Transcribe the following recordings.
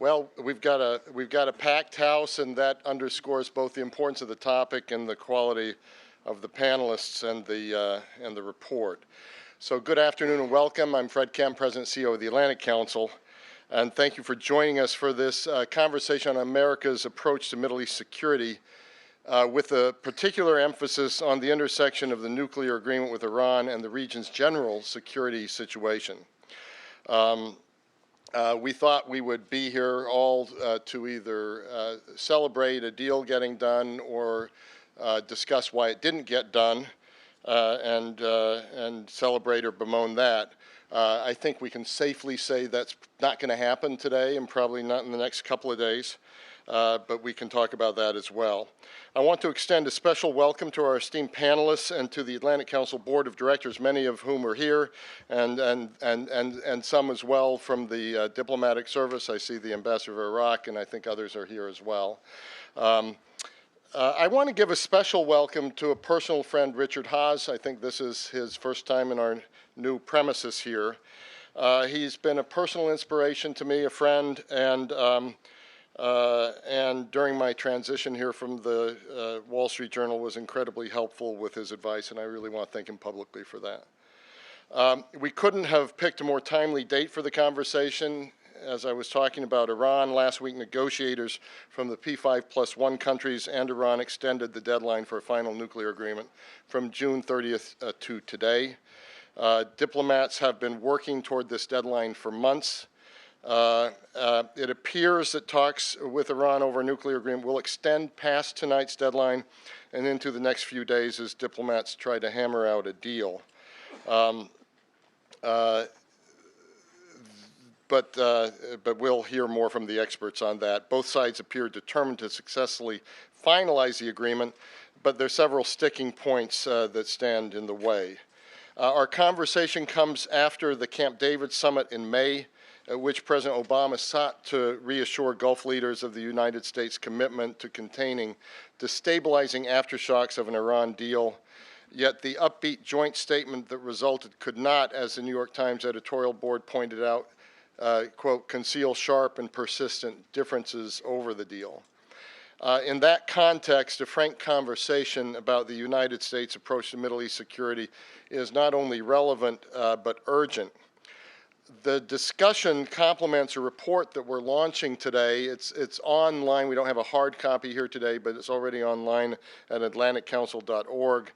Well, we've got a packed house, and that underscores both the importance of the topic and the quality of the panelists and the report. So, good afternoon and welcome. I'm Fred Kemp, President and CEO of the Atlantic Council, and thank you for joining us for this conversation on America's approach to Middle East security, with a particular emphasis on the intersection of the nuclear agreement with Iran and the region's general security situation. We thought we would be here all to either celebrate a deal getting done or discuss why it didn't get done and celebrate or bemoan that. I think we can safely say that's not going to happen today and probably not in the next couple of days, but we can talk about that as well. I want to extend a special welcome to our esteemed panelists and to the Atlantic Council Board of Directors, many of whom are here, and some as well from the diplomatic service. I see the Ambassador of Iraq, and I think others are here as well. I want to give a special welcome to a personal friend, Richard Haas. I think this is his first time in our new premises here. He's been a personal inspiration to me, a friend, and during my transition here from the Wall Street Journal was incredibly helpful with his advice, and I really want to thank him publicly for that. We couldn't have picked a more timely date for the conversation. As I was talking about Iran, last week negotiators from the P5+1 countries and Iran extended the deadline for a final nuclear agreement from June 30th to today. Diplomats have been working toward this deadline for months. It appears that talks with Iran over a nuclear agreement will extend past tonight's deadline and into the next few days as diplomats try to hammer out a deal. But we'll hear more from the experts on that. Both sides appear determined to successfully finalize the agreement, but there are several sticking points that stand in the way. Our conversation comes after the Camp David summit in May, at which President Obama sought to reassure Gulf leaders of the United States' commitment to containing destabilizing aftershocks of an Iran deal. Yet the upbeat joint statement that resulted could not, as the New York Times editorial board pointed out, quote, conceal sharp and persistent differences over the deal. In that context, a frank conversation about the United States' approach to Middle East security is not only relevant but urgent. The discussion complements a report that we're launching today. It's online. We don't have a hard copy here today, but it's already online at atlanticcouncil.org.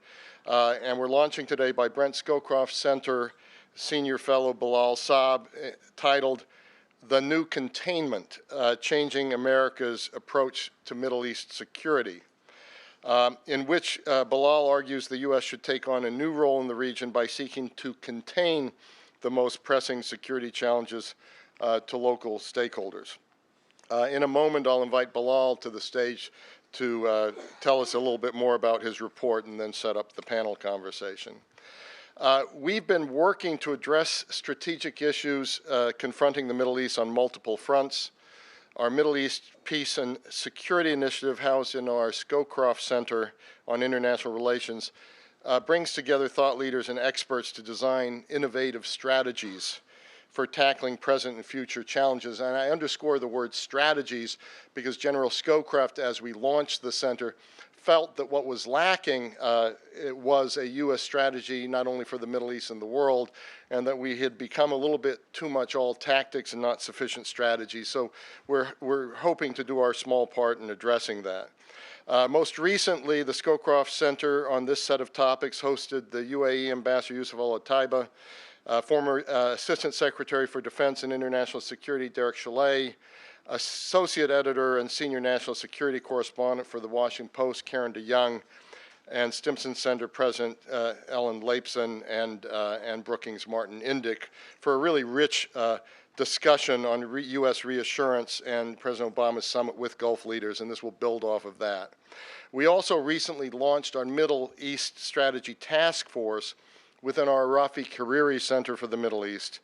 And we're launching today by Brent Scowcroft Center Senior Fellow Bilal Saab, titled The New Containment, Changing America's Approach to Middle East Security, in which Bilal argues the U.S. should take on a new role in the region by seeking to contain the most pressing security challenges to local stakeholders. In a moment, I'll invite Bilal to the stage to tell us a little bit more about his report and then set up the panel conversation. We've been working to address strategic issues confronting the Middle East on multiple fronts. Our Middle East Peace and Security Initiative, housed in our Scowcroft Center on International Relations, brings together thought leaders and experts to design innovative strategies for tackling present and future challenges. And I underscore the word strategies because General Scowcroft, as we launched the center, felt that what was lacking it was a U.S. strategy not only for the Middle East and the world, and that we had become a little bit too much all tactics and not sufficient strategy. So we're hoping to do our small part in addressing that. Most recently, the Scowcroft Center on this set of topics hosted the UAE Ambassador Yusuf Al-Attaiba, former Assistant Secretary for Defense and International Security Derek Chalet, Associate Editor and Senior National Security Correspondent for the Washington Post, Karen DeYoung, and Stimson Center President Ellen Lapson and Brookings Martin Indyk for a really rich discussion on U.S. reassurance and President Obama's summit with Gulf leaders, and this will build off of that. We also recently launched our Middle East Strategy Task Force within our Rafi Hariri Center for the Middle East,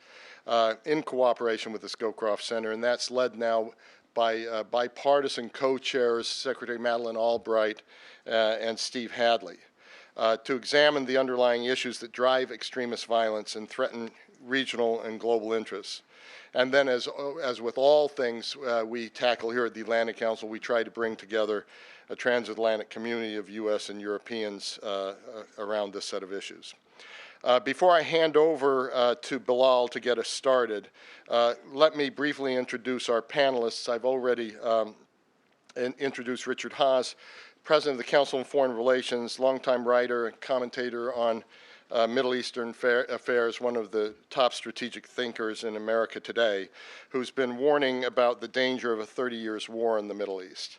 in cooperation with the Scowcroft Center, and that's led now by bipartisan co-chairs, Secretary Madeleine Albright and Steve Hadley, to examine the underlying issues that drive extremist violence and threaten regional and global interests. And then as with all things we tackle here at the Atlantic Council, we try to bring together a transatlantic community of U.S. and Europeans around this set of issues. Before I hand over to Bilal to get us started, let me briefly introduce our panelists. I've already introduced Richard Haas, President of the Council on Foreign Relations, longtime writer and commentator on Middle Eastern affairs, one of the top strategic thinkers in America today, who's been warning about the danger of a 30 years war in the Middle East.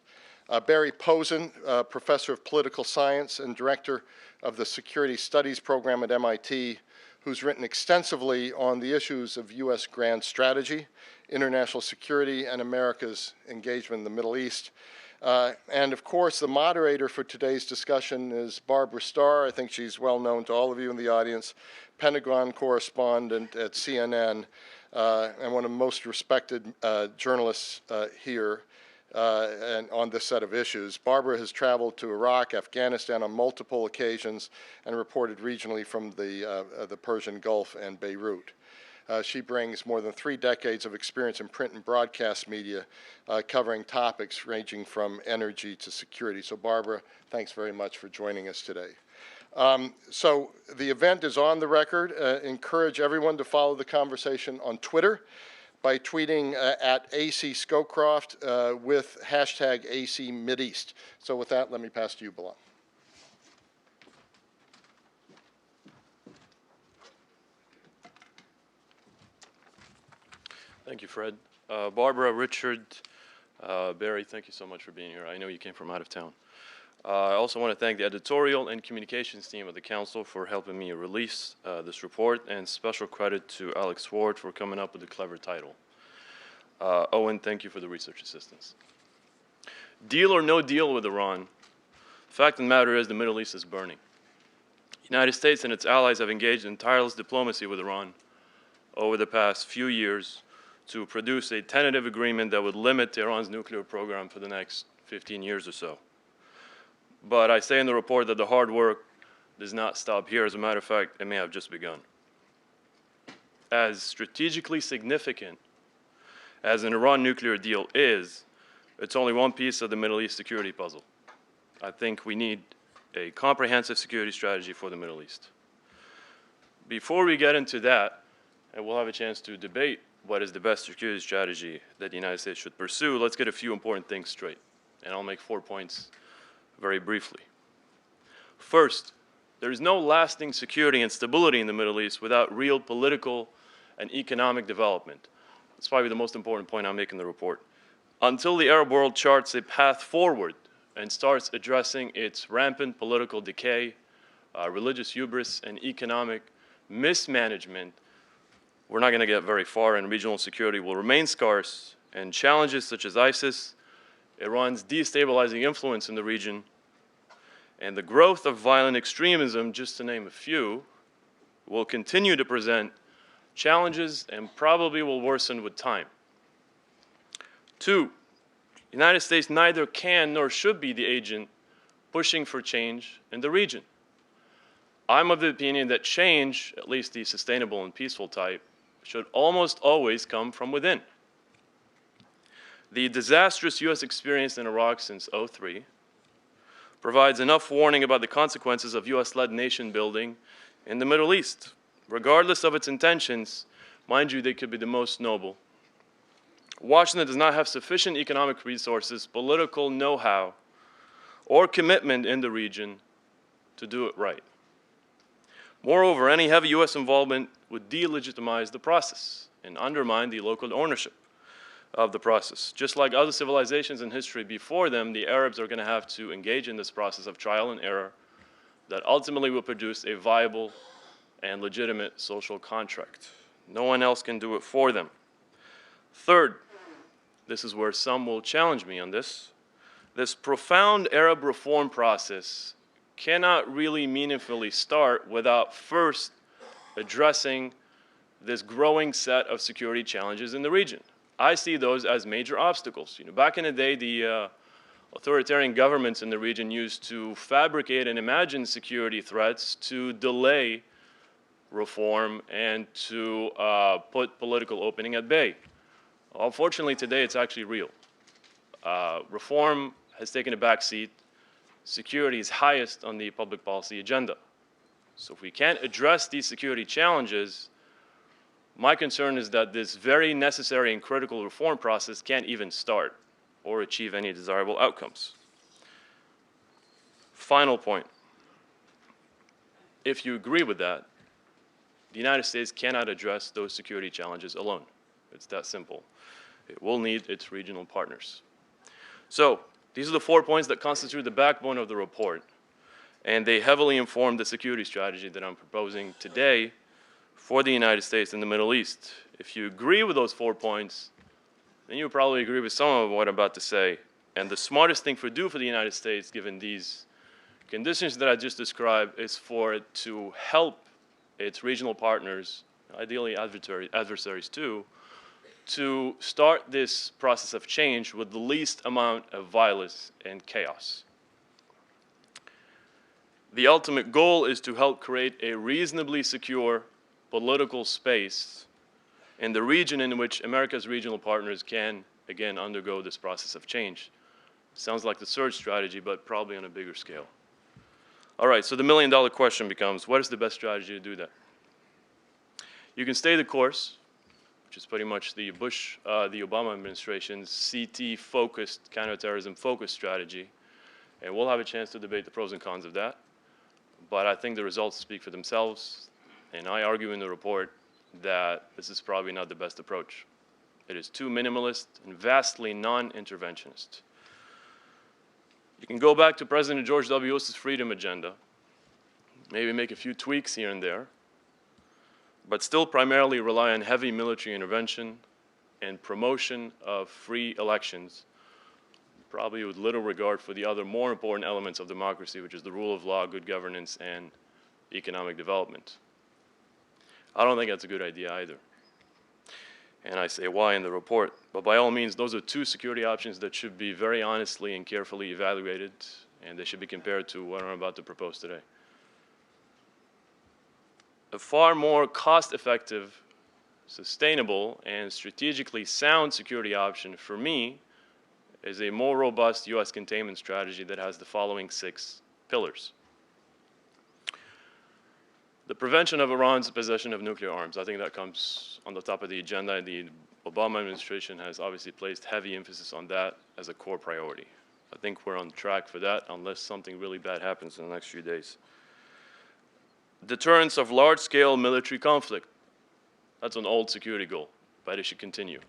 Barry Posen, Professor of Political Science and Director of the Security Studies Program at MIT, who's written extensively on the issues of U.S. grand strategy, international security, and America's engagement in the Middle East. And of course, the moderator for today's discussion is Barbara Starr. I think she's well known to all of you in the audience, Pentagon correspondent at CNN, and one of the most respected journalists here and on this set of issues. Barbara has traveled to Iraq, Afghanistan on multiple occasions and reported regionally from the Persian Gulf and Beirut. She brings more than 3 decades of experience in print and broadcast media, covering topics ranging from energy to security. So Barbara, thanks very much for joining us today. So the event is on the record. Encourage everyone to follow the conversation on Twitter by tweeting at AC Scowcroft with hashtag AC Mideast. So with that, let me pass to you, Bilal. Thank you, Fred. Barbara, Richard, Barry, thank you so much for being here. I know you came from out of town. I also want to thank the editorial and communications team of the Council for helping me release this report, and special credit to Alex Ward for coming up with a clever title. Owen, thank you for the research assistance. Deal or no deal with Iran, the fact of the matter is the Middle East is burning. The United States and its allies have engaged in tireless diplomacy with Iran over the past few years to produce a tentative agreement that would limit Iran's nuclear program for the next 15 years or so. But I say in the report that the hard work does not stop here. As a matter of fact, it may have just begun. As strategically significant as an Iran nuclear deal is, it's only one piece of the Middle East security puzzle. I think we need a comprehensive security strategy for the Middle East. Before we get into that, and we'll have a chance to debate what is the best security strategy that the United States should pursue, let's get a few important things straight. And I'll make 4 points very briefly. First, there is no lasting security and stability in the Middle East without real political and economic development. That's probably the most important point I'll make in the report. Until the Arab world charts a path forward and starts addressing its rampant political decay, religious hubris, and economic mismanagement, we're not going to get very far, and regional security will remain scarce, and challenges such as ISIS, Iran's destabilizing influence in the region, and the growth of violent extremism, just to name a few, will continue to present challenges and probably will worsen with time. 2, the United States neither can nor should be the agent pushing for change in the region. I'm of the opinion that change, at least the sustainable and peaceful type, should almost always come from within. The disastrous U.S. experience in Iraq since 2003 provides enough warning about the consequences of U.S.-led nation building in the Middle East. Regardless of its intentions, mind you, they could be the most noble. Washington does not have sufficient economic resources, political know-how, or commitment in the region to do it right. Moreover, any heavy U.S. involvement would delegitimize the process and undermine the local ownership of the process. Just like other civilizations in history before them, the Arabs are going to have to engage in this process of trial and error that ultimately will produce a viable and legitimate social contract. No one else can do it for them. Third, this is where some will challenge me on this. This profound Arab reform process cannot really meaningfully start without first addressing this growing set of security challenges in the region. I see those as major obstacles. Back in the day, the authoritarian governments in the region used to fabricate and imagine security threats to delay reform and to put political opening at bay. Unfortunately, today it's actually real. Reform has taken a back seat. Security is highest on the public policy agenda. So if we can't address these security challenges, my concern is that this very necessary and critical reform process can't even start or achieve any desirable outcomes. Final point. If you agree with that, the United States cannot address those security challenges alone. It's that simple. It will need its regional partners. So, these are the 4 points that constitute the backbone of the report, and they heavily inform the security strategy that I'm proposing today for the United States and the Middle East. If you agree with those 4 points, then you probably agree with some of what I'm about to say. And the smartest thing to do for the United States, given these conditions that I just described, is for it to help its regional partners, ideally adversaries too, to start this process of change with the least amount of violence and chaos. The ultimate goal is to help create a reasonably secure political space in the region in which America's regional partners can, again, undergo this process of change. Sounds like the surge strategy, but probably on a bigger scale. All right, so the million-dollar question becomes, what is the best strategy to do that? You can stay the course, which is pretty much the Obama administration's CT-focused, counterterrorism-focused strategy, and we'll have a chance to debate the pros and cons of that. But I think the results speak for themselves, and I argue in the report that this is probably not the best approach. It is too minimalist and vastly non-interventionist. You can go back to President George W. Bush's freedom agenda, maybe make a few tweaks here and there, but still primarily rely on heavy military intervention and promotion of free elections, probably with little regard for the other more important elements of democracy, which is the rule of law, good governance, and economic development. I don't think that's a good idea either. And I say why in the report. But by all means, those are two security options that should be very honestly and carefully evaluated, and they should be compared to what I'm about to propose today. A far more cost-effective, sustainable, and strategically sound security option for me is a more robust U.S. containment strategy that has the following 6 pillars. The prevention of Iran's possession of nuclear arms. I think that comes on the top of the agenda. The Obama administration has obviously placed heavy emphasis on that as a core priority. I think we're on track for that unless something really bad happens in the next few days. Deterrence of large-scale military conflict. That's an old security goal, but it should continue.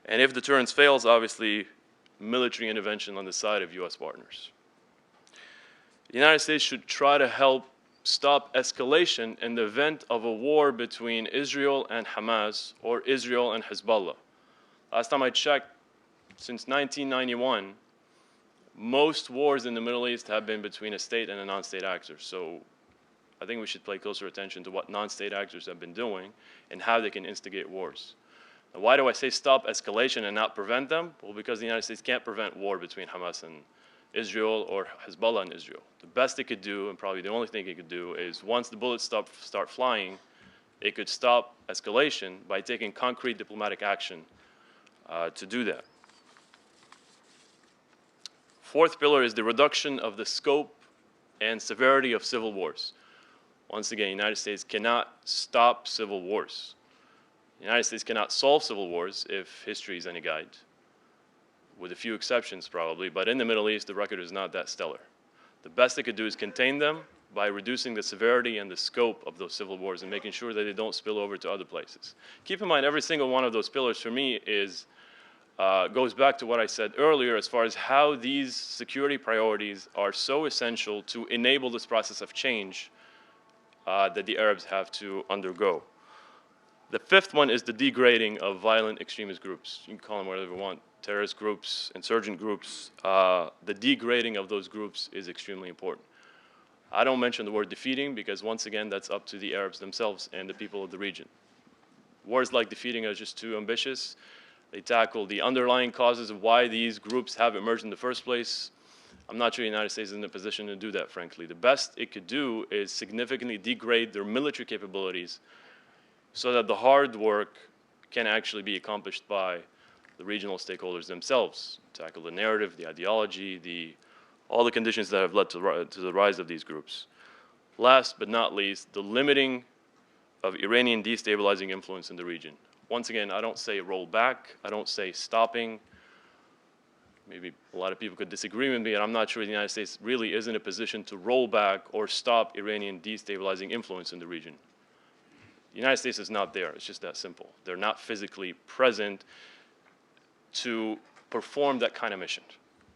And if deterrence fails, obviously, military intervention on the side of U.S. partners. The United States should try to help stop escalation in the event of a war between Israel and Hamas or Israel and Hezbollah. Last time I checked, since 1991, most wars in the Middle East have been between a state and a non-state actor. So I think we should pay closer attention to what non-state actors have been doing and how they can instigate wars. Now, why do I say stop escalation and not prevent them? Well, because the United States can't prevent war between Hamas and Israel or Hezbollah and Israel. The best it could do, and probably the only thing it could do, is once the bullets start flying, it could stop escalation by taking concrete diplomatic action to do that. Fourth pillar is the reduction of the scope and severity of civil wars. Once again, the United States cannot stop civil wars. The United States cannot solve civil wars if history is any guide, with a few exceptions probably, but in the Middle East, the record is not that stellar. The best it could do is contain them by reducing the severity and the scope of those civil wars and making sure that they don't spill over to other places. Keep in mind, every single one of those pillars for me goes back to what I said earlier as far as how these security priorities are so essential to enable this process of change that the Arabs have to undergo. The fifth one is the degrading of violent extremist groups. You can call them whatever you want, terrorist groups, insurgent groups. The degrading of those groups is extremely important. I don't mention the word defeating because, once again, that's up to the Arabs themselves and the people of the region. Words like defeating are just too ambitious. They tackle the underlying causes of why these groups have emerged in the first place. I'm not sure the United States is in a position to do that, frankly. The best it could do is significantly degrade their military capabilities so that the hard work can actually be accomplished by the regional stakeholders themselves, tackle the narrative, the ideology, all the conditions that have led to the rise of these groups. Last but not least, the limiting of Iranian destabilizing influence in the region. Once again, I don't say roll back, I don't say stopping. Maybe a lot of people could disagree with me, and I'm not sure the United States really is in a position to roll back or stop Iranian destabilizing influence in the region. The United States is not there. It's just that simple. They're not physically present to perform that kind of mission.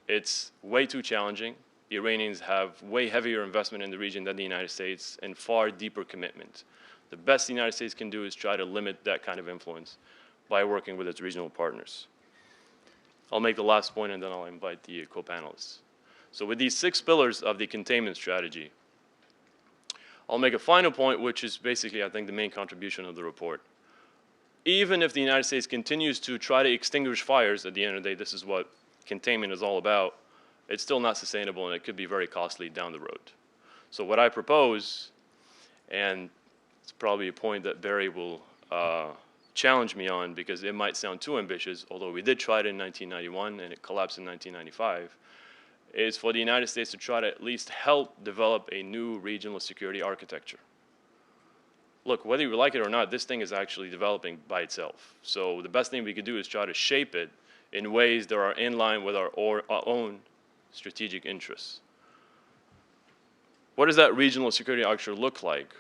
It's way too challenging. The Iranians have way heavier investment in the region than the United States and far deeper commitment. The best the United States can do is try to limit that kind of influence by working with its regional partners. I'll make the last point and then I'll invite the co-panelists. So with these 6 pillars of the containment strategy, I'll make a final point, which is basically, I think, the main contribution of the report. Even if the United States continues to try to extinguish fires, at the end of the day, this is what containment is all about, it's still not sustainable and it could be very costly down the road. So what I propose, and it's probably a point that Barry will challenge me on because it might sound too ambitious, although we did try it in 1991 and it collapsed in 1995, is for the United States to try to at least help develop a new regional security architecture. Look, whether you like it or not, this thing is actually developing by itself. So the best thing we could do is try to shape it in ways that are in line with our own strategic interests. What does that regional security architecture look like?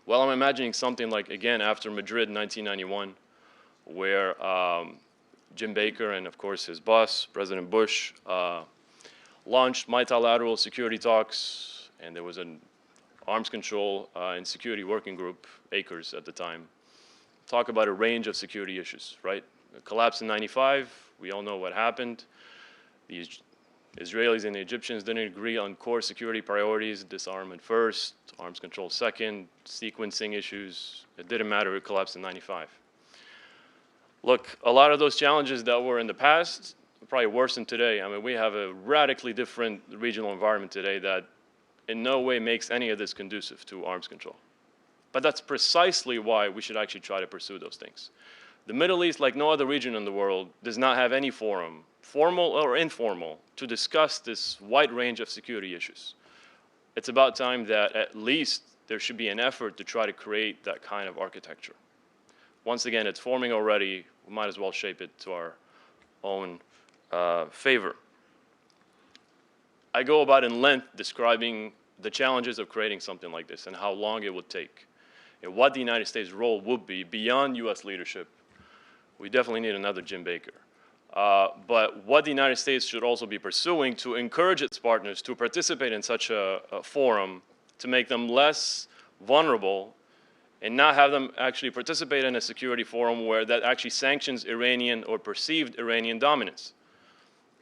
Well, I'm imagining something like, again, after Madrid in 1991, where Jim Baker and, of course, his boss, President Bush, launched multilateral security talks, and there was an arms control and security working group, ACRS at the time, talk about a range of security issues, right? The collapse in 95, we all know what happened. The Israelis and the Egyptians didn't agree on core security priorities, disarmament first, arms control second, sequencing issues. It didn't matter, it collapsed in 95. Look, a lot of those challenges that were in the past are probably worse than today. I mean, we have a radically different regional environment today that in no way makes any of this conducive to arms control. But that's precisely why we should actually try to pursue those things. The Middle East, like no other region in the world, does not have any forum, formal or informal, to discuss this wide range of security issues. It's about time that at least there should be an effort to try to create that kind of architecture. Once again, it's forming already. We might as well shape it to our own favor. I go about in length describing the challenges of creating something like this and how long it would take and what the United States' role would be beyond U.S. leadership. We definitely need another Jim Baker. But what the United States should also be pursuing to encourage its partners to participate in such a forum to make them less vulnerable and not have them actually participate in a security forum where that actually sanctions Iranian or perceived Iranian dominance.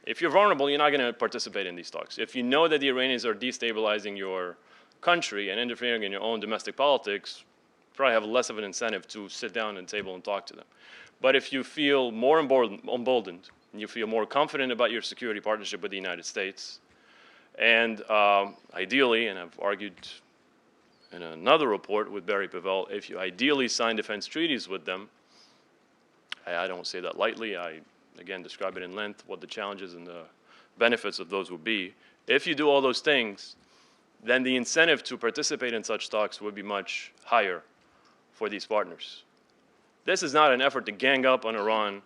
If you're vulnerable, you're not going to participate in these talks. If you know that the Iranians are destabilizing your country and interfering in your own domestic politics, you probably have less of an incentive to sit down at the table and talk to them. But if you feel more emboldened, and you feel more confident about your security partnership with the United States, and ideally, and I've argued in another report with Barry Pavel, if you ideally sign defense treaties with them, I don't say that lightly, I again describe it in length, what the challenges and the benefits of those would be. If you do all those things, then the incentive to participate in such talks would be much higher for these partners. This is not an effort to gang up on Iran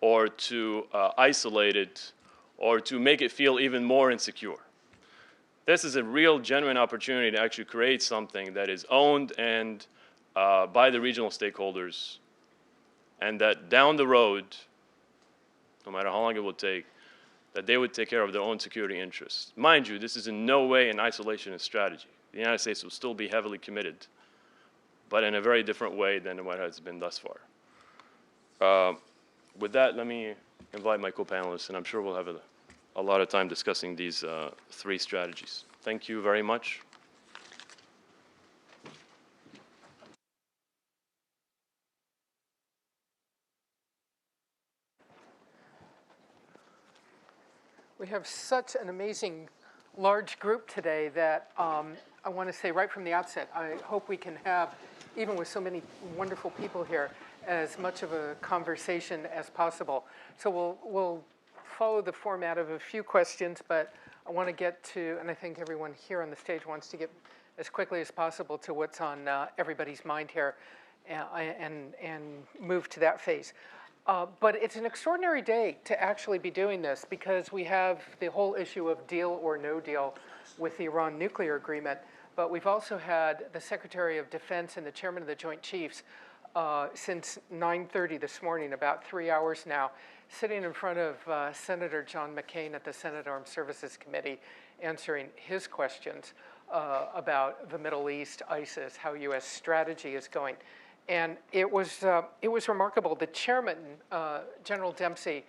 or to isolate it or to make it feel even more insecure. This is a real, genuine opportunity to actually create something that is owned and by the regional stakeholders, and that down the road, no matter how long it will take, that they would take care of their own security interests. Mind you, this is in no way an isolationist strategy. The United States will still be heavily committed, but in a very different way than what has been thus far. With that, let me invite my co-panelists, and I'm sure we'll have a lot of time discussing these 3 strategies. Thank you very much. We have such an amazing large group today that I want to say right from the outset, I hope we can have, even with so many wonderful people here, as much of a conversation as possible. So we'll follow the format of a few questions, but I want to get to, and I think everyone here on the stage wants to get as quickly as possible to what's on everybody's mind here and move to that phase. But it's an extraordinary day to actually be doing this because we have the whole issue of deal or no deal with the Iran nuclear agreement. But we've also had the Secretary of Defense and the Chairman of the Joint Chiefs since 9:30 this morning, about 3 hours now, sitting in front of Senator John McCain at the Senate Armed Services Committee, answering his questions about the Middle East, ISIS, how U.S. strategy is going. And it was remarkable. The chairman, General Dempsey,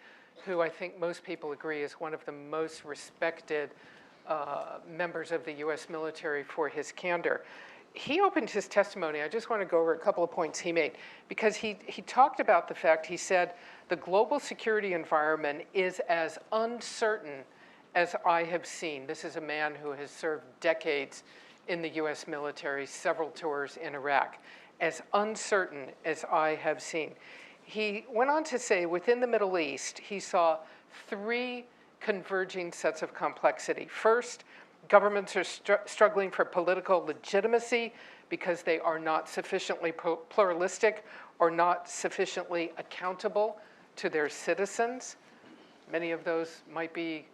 who I think most people agree is one of the most respected members of the U.S. military for his candor, he opened his testimony. I just want to go over a couple of points he made, because he talked about the fact, he said, the global security environment is as uncertain as I have seen. This is a man who has served decades in the U.S. military, several tours in Iraq. As uncertain as I have seen. He went on to say within the Middle East, he saw three converging sets of complexity. First, governments are struggling for political legitimacy because they are not sufficiently pluralistic or not sufficiently accountable to their citizens. Many of those might be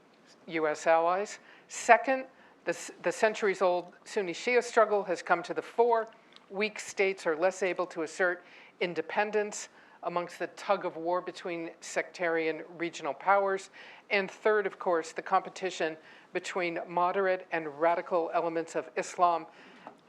US allies. Second, the centuries-old Sunni-Shia struggle has come to the fore. Weak states are less able to assert independence amongst the tug of war between sectarian regional powers. And third, of course, the competition between moderate and radical elements of Islam,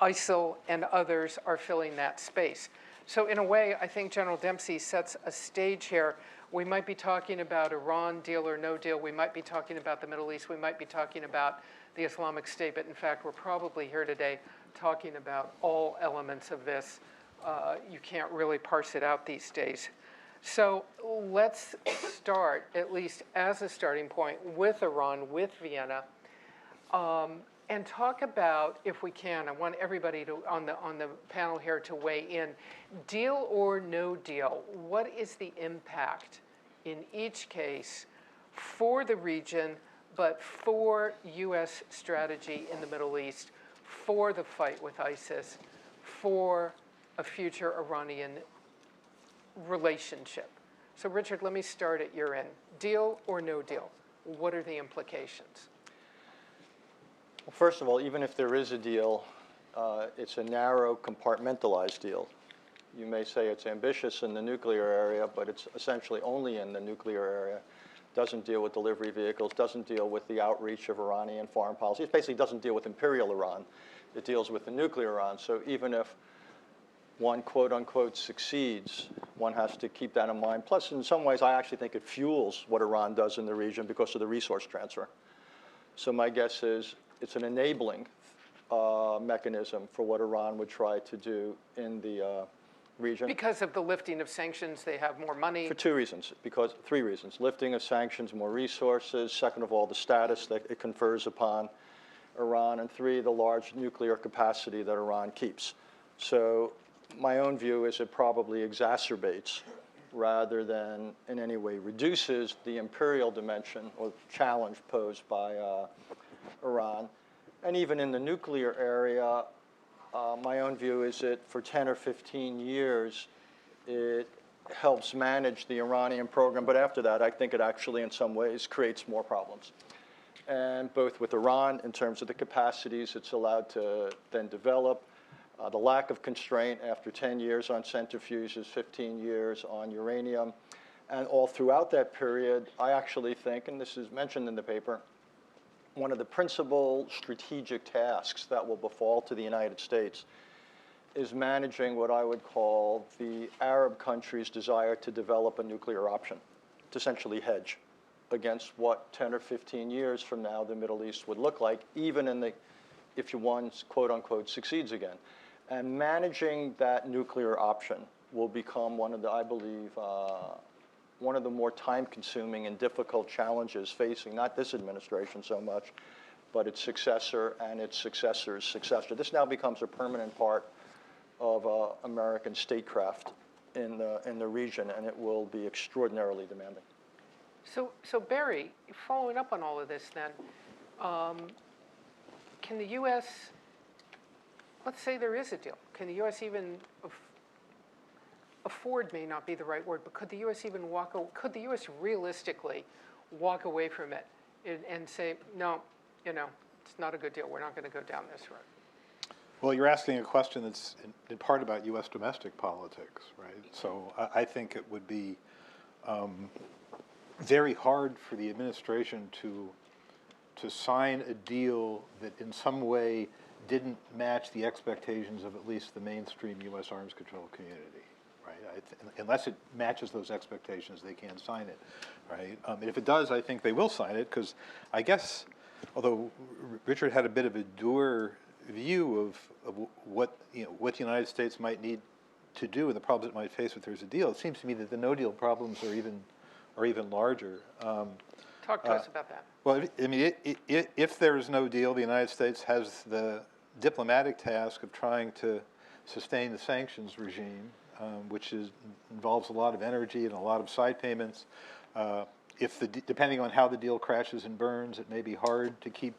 ISIL, and others are filling that space. So in a way, I think General Dempsey sets a stage here. We might be talking about Iran, deal or no deal. We might be talking about the Middle East. We might be talking about the Islamic State. But in fact, we're probably here today talking about all elements of this. You can't really parse it out these days. So let's start, at least as a starting point, with Iran, with Vienna, and talk about, if we can, I want everybody to, on the panel here to weigh in, deal or no deal, what is the impact in each case for the region, but for U.S. strategy in the Middle East, for the fight with ISIS, for a future Iranian relationship. So Richard, let me start at your end. Deal or no deal? What are the implications? Well, first of all, even if there is a deal, it's a narrow, compartmentalized deal. You may say it's ambitious in the nuclear area, but it's essentially only in the nuclear area. Doesn't deal with delivery vehicles, doesn't deal with the outreach of Iranian foreign policy. It basically doesn't deal with imperial Iran. It deals with the nuclear Iran. So even if one, quote unquote, succeeds, one has to keep that in mind. Plus, in some ways, I actually think it fuels what Iran does in the region because of the resource transfer. So my guess is it's an enabling mechanism for what Iran would try to do in the region. Because of the lifting of sanctions, they have more money. For three reasons. Lifting of sanctions, more resources. Second of all, the status that it confers upon Iran. And three, the large nuclear capacity that Iran keeps. So my own view is it probably exacerbates rather than in any way reduces the imperial dimension or challenge posed by Iran. And even in the nuclear area, my own view is that for 10 or 15 years, it helps manage the Iranian program. But after that, I think it actually, in some ways, creates more problems. And both with Iran, in terms of the capacities it's allowed to then develop, the lack of constraint after 10 years on centrifuges, 15 years on uranium. And all throughout that period, I actually think, and this is mentioned in the paper, one of the principal strategic tasks that will befall to the United States is managing what I would call the Arab countries' desire to develop a nuclear option, to essentially hedge against what 10 or 15 years from now the Middle East would look like, even in the, if one, quote unquote, succeeds again. And managing that nuclear option will become one of the, I believe, one of the more time-consuming and difficult challenges facing not this administration so much, but its successor and its successor's successor. This now becomes a permanent part of American statecraft in the region, and it will be extraordinarily demanding. So Barry, following up on all of this then, can the U.S., let's say there is a deal, can the U.S. even afford may not be the right word, but could the U.S. even could the U.S. realistically walk away from it and say, no, it's not a good deal, we're not going to go down this road? Well, you're asking a question that's in part about U.S. domestic politics, right? So I think it would be very hard for the administration to sign a deal that in some way didn't match the expectations of at least the mainstream U.S. arms control community, right? Unless it matches those expectations, they can't sign it, right? And if it does, I think they will sign it, because I guess, although Richard had a bit of a dour view of what the United States might need to do and the problems it might face if there's a deal, it seems to me that the no deal problems are even larger. Talk to us about that. Well, I mean, if there is no deal, the United States has the diplomatic task of trying to sustain the sanctions regime, which involves a lot of energy and a lot of side payments. Depending on how the deal crashes and burns, it may be hard to keep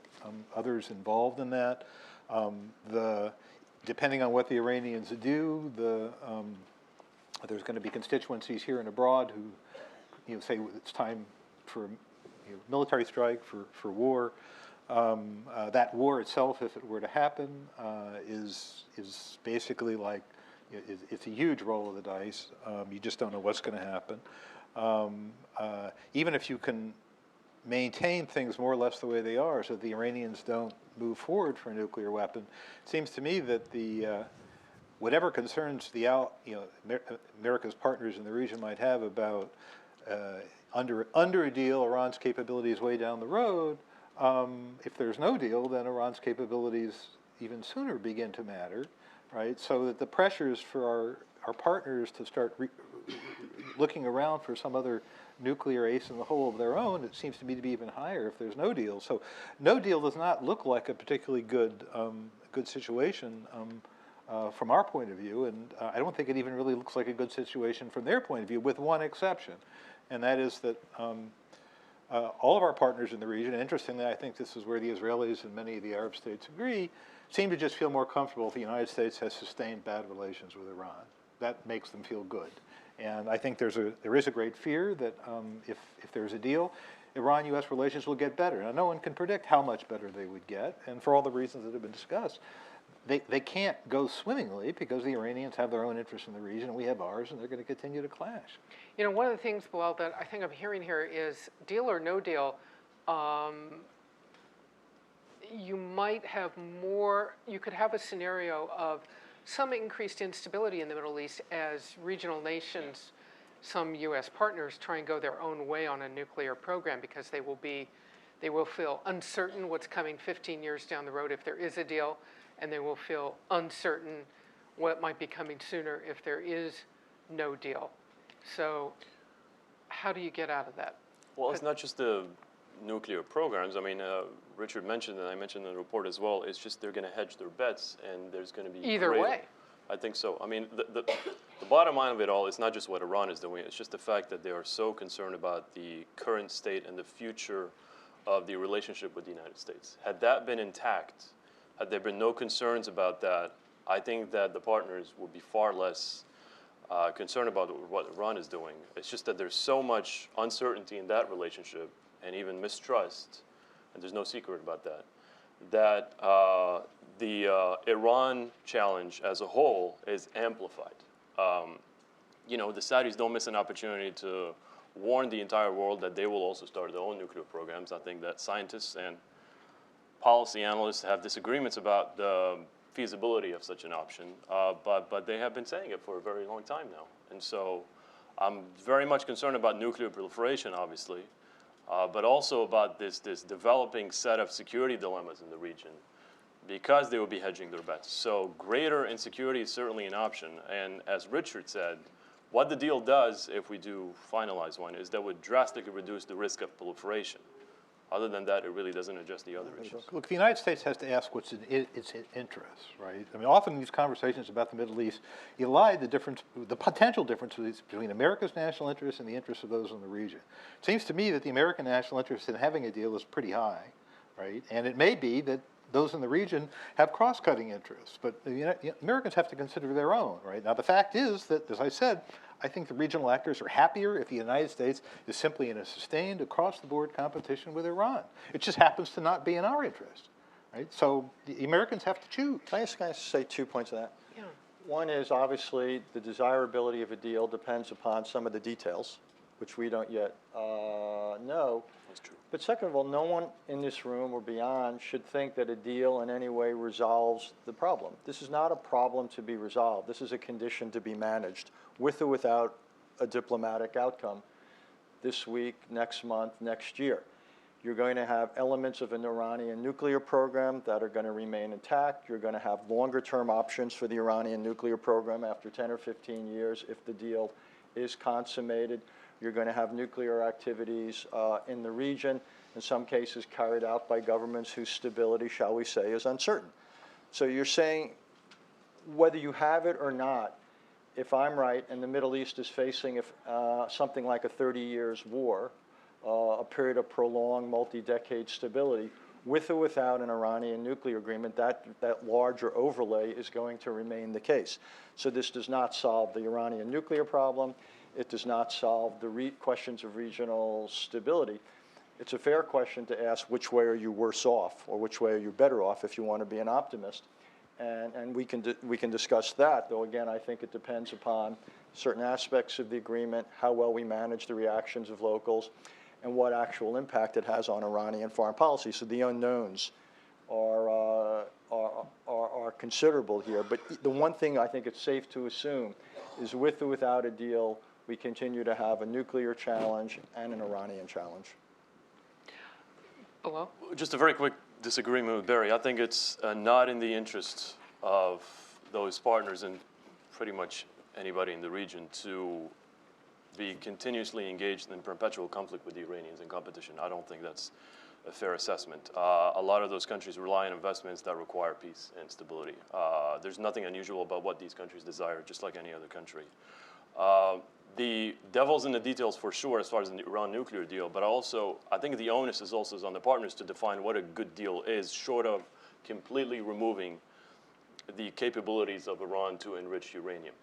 others involved in that. Depending on what the Iranians do, there's going to be constituencies here and abroad who say it's time for military strike, for war. That war itself, if it were to happen, is basically like, it's a huge roll of the dice. You just don't know what's going to happen. Even if you can maintain things more or less the way they are, so the Iranians don't move forward for a nuclear weapon, it seems to me that whatever concerns America's partners in the region might have about under a deal, Iran's capabilities way down the road. If there's no deal, then Iran's capabilities even sooner begin to matter, right? So that the pressures for our partners to start looking around for some other nuclear ace in the hole of their own, it seems to me to be even higher if there's no deal. So no deal does not look like a particularly good situation from our point of view, and I don't think it even really looks like a good situation from their point of view, with one exception, and that is that all of our partners in the region, and interestingly, I think this is where the Israelis and many of the Arab states agree, seem to just feel more comfortable if the United States has sustained bad relations with Iran. That makes them feel good. And I think there is a great fear that if there's a deal, Iran-U.S. relations will get better. Now, no one can predict how much better they would get, and for all the reasons that have been discussed, they can't go swimmingly because the Iranians have their own interests in the region, and we have ours, and they're going to continue to clash. One of the things, Bilal, that I think I'm hearing here is deal or no deal, you might have you could have a scenario of some increased instability in the Middle East as regional nations, some U.S. partners, try and go their own way on a nuclear program because they will feel uncertain what's coming 15 years down the road if there is a deal, and they will feel uncertain what might be coming sooner if there is no deal. So how do you get out of that? Well, it's not just the nuclear programs. I mean, Richard mentioned, and I mentioned in the report as well, it's just they're going to hedge their bets, and there's going to be either way. I think so. I mean, the bottom line of it all is not just what Iran is doing, it's just the fact that they are so concerned about the current state and the future of the relationship with the United States. Had that been intact, had there been no concerns about that, I think that the partners would be far less concerned about what Iran is doing. It's just that there's so much uncertainty in that relationship and even mistrust, and there's no secret about that, that the Iran challenge as a whole is amplified. The Saudis don't miss an opportunity to warn the entire world that they will also start their own nuclear programs. I think that scientists and policy analysts have disagreements about the feasibility of such an option, but they have been saying it for a very long time now. And so I'm very much concerned about nuclear proliferation, obviously, but also about this developing set of security dilemmas in the region because they will be hedging their bets. So greater insecurity is certainly an option. And as Richard said, What the deal does, if we do finalize one, is that would drastically reduce the risk of proliferation. Other than that, it really doesn't address the other issues. Look, the United States has to ask what's in its interests, right? I mean, often in these conversations about the Middle East, you lie the potential differences between America's national interests and the interests of those in the region. It seems to me that the American national interest in having a deal is pretty high, right? And it may be that those in the region have cross-cutting interests, but the Americans have to consider their own, right? Now, the fact is that, as I said, I think the regional actors are happier if the United States is simply in a sustained, across-the-board competition with Iran. It just happens to not be in our interest, right? So the Americans have to choose. Can I just say 2 points on that? Yeah. One is obviously the desirability of a deal depends upon some of the details, which we don't yet know. That's true. But second of all, no one in this room or beyond should think that a deal in any way resolves the problem. This is not a problem to be resolved. This is a condition to be managed, with or without a diplomatic outcome this week, next month, next year. You're going to have elements of an Iranian nuclear program that are going to remain intact. You're going to have longer-term options for the Iranian nuclear program after 10 or 15 years if the deal is consummated. You're going to have nuclear activities in the region, in some cases carried out by governments whose stability, shall we say, is uncertain. So you're saying whether you have it or not, if I'm right, and the Middle East is facing something like a 30 years war, a period of prolonged multi-decade stability, with or without an Iranian nuclear agreement, that larger overlay is going to remain the case. So this does not solve the Iranian nuclear problem. It does not solve the questions of regional stability. It's a fair question to ask which way are you worse off or which way are you better off if you want to be an optimist. And we can discuss that, though again, I think it depends upon certain aspects of the agreement, how well we manage the reactions of locals, and what actual impact it has on Iranian foreign policy. So the unknowns are considerable here. But the one thing I think it's safe to assume is with or without a deal, we continue to have a nuclear challenge and an Iranian challenge. Hello? Just a very quick disagreement with Barry. I think it's not in the interest of those partners and pretty much anybody in the region to be continuously engaged in perpetual conflict with the Iranians in competition. I don't think that's a fair assessment. A lot of those countries rely on investments that require peace and stability. There's nothing unusual about what these countries desire, just like any other country. The devil's in the details for sure as far as the Iran nuclear deal, but also I think the onus is also on the partners to define what a good deal is, short of completely removing the capabilities of Iran to enrich uranium.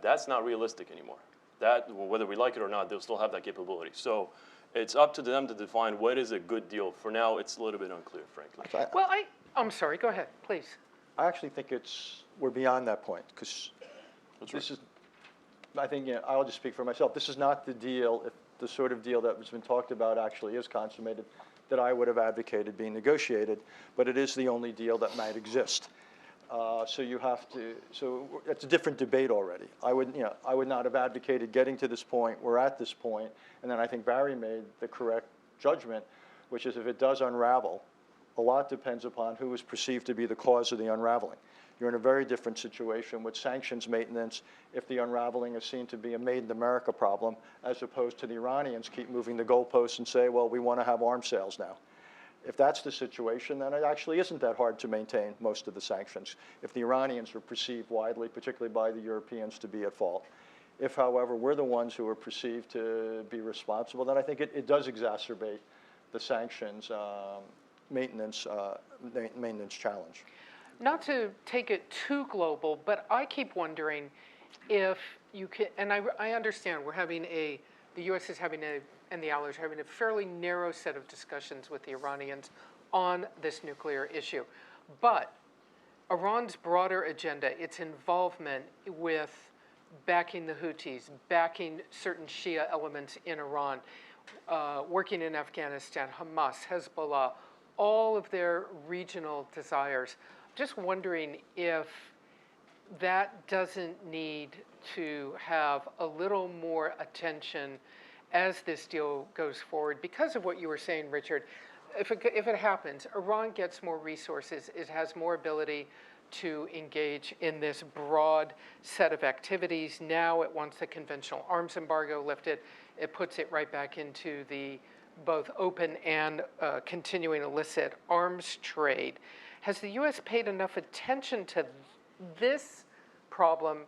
That's not realistic anymore. That, whether we like it or not, they'll still have that capability. So it's up to them to define what is a good deal. For now, it's a little bit unclear, frankly. Well, I'm sorry. Go ahead, please. I actually think we're beyond that point, because this is, I think, I'll just speak for myself. This is not the deal, if the sort of deal that has been talked about actually is consummated, that I would have advocated being negotiated, but it is the only deal that might exist. So it's a different debate already. I would not have advocated getting to this point. We're at this point, and then I think Barry made the correct judgment, which is if it does unravel, a lot depends upon who is perceived to be the cause of the unraveling. You're in a very different situation with sanctions maintenance if the unraveling is seen to be a made in America problem, as opposed to the Iranians keep moving the goalposts and say, well, we want to have arms sales now. If that's the situation, then it actually isn't that hard to maintain most of the sanctions, if the Iranians are perceived widely, particularly by the Europeans, to be at fault. If, however, we're the ones who are perceived to be responsible, then I think it does exacerbate the sanctions maintenance challenge. Not to take it too global, but I keep wondering if you can, and I understand the U.S. is having and the allies are having a fairly narrow set of discussions with the Iranians on this nuclear issue. But Iran's broader agenda, its involvement with backing the Houthis, backing certain Shia elements in Iran, working in Afghanistan, Hamas, Hezbollah, all of their regional desires. Just wondering if that doesn't need to have a little more attention as this deal goes forward, because of what you were saying, Richard. If it happens, Iran gets more resources, it has more ability to engage in this broad set of activities. Now it wants the conventional arms embargo lifted. It puts it right back into the both open and continuing illicit arms trade. Has the U.S. paid enough attention to this problem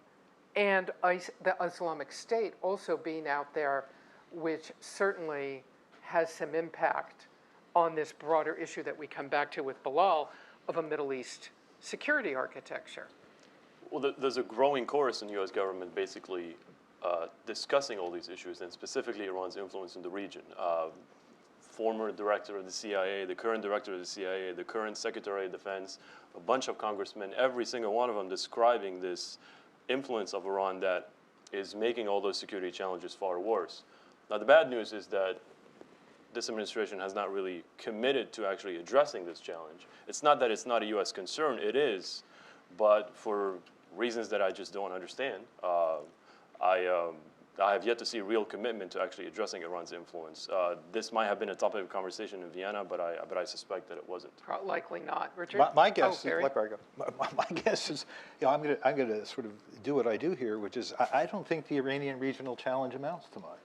and the Islamic State also being out there, which certainly has some impact on this broader issue that we come back to with Bilal of a Middle East security architecture? Well, there's a growing chorus in the U.S. government basically discussing all these issues, and specifically Iran's influence in the region. Former director of the CIA, the current director of the CIA, the current Secretary of Defense, a bunch of congressmen, every single one of them describing this influence of Iran that is making all those security challenges far worse. Now, the bad news is that this administration has not really committed to actually addressing this challenge. It's not that it's not a U.S. concern, it is, but for reasons that I just don't understand, I have yet to see real commitment to actually addressing Iran's influence. This might have been a topic of conversation in Vienna, but I suspect that it wasn't. Likely not. Richard? My guess is, Barry? my guess is, I'm gonna sort of do what I do here, which is I don't think the Iranian regional challenge amounts to much.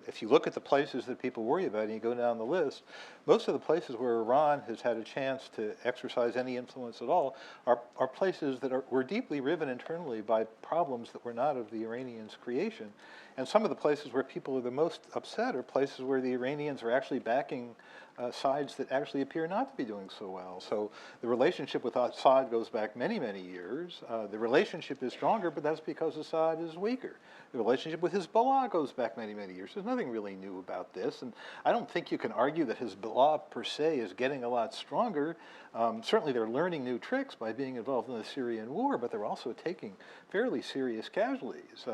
If you look at the places that people worry about and you go down the list, most of the places where Iran has had a chance to exercise any influence at all are places that were deeply riven internally by problems that were not of the Iranians' creation. And some of the places where people are the most upset are places where the Iranians are actually backing sides that actually appear not to be doing so well. So the relationship with Assad goes back many, many years. The relationship is stronger, but that's because Assad is weaker. The relationship with Hezbollah goes back many, many years. There's nothing really new about this. And I don't think you can argue that Hezbollah per se is getting a lot stronger. Certainly they're learning new tricks by being involved in the Syrian war, but they're also taking fairly serious casualties.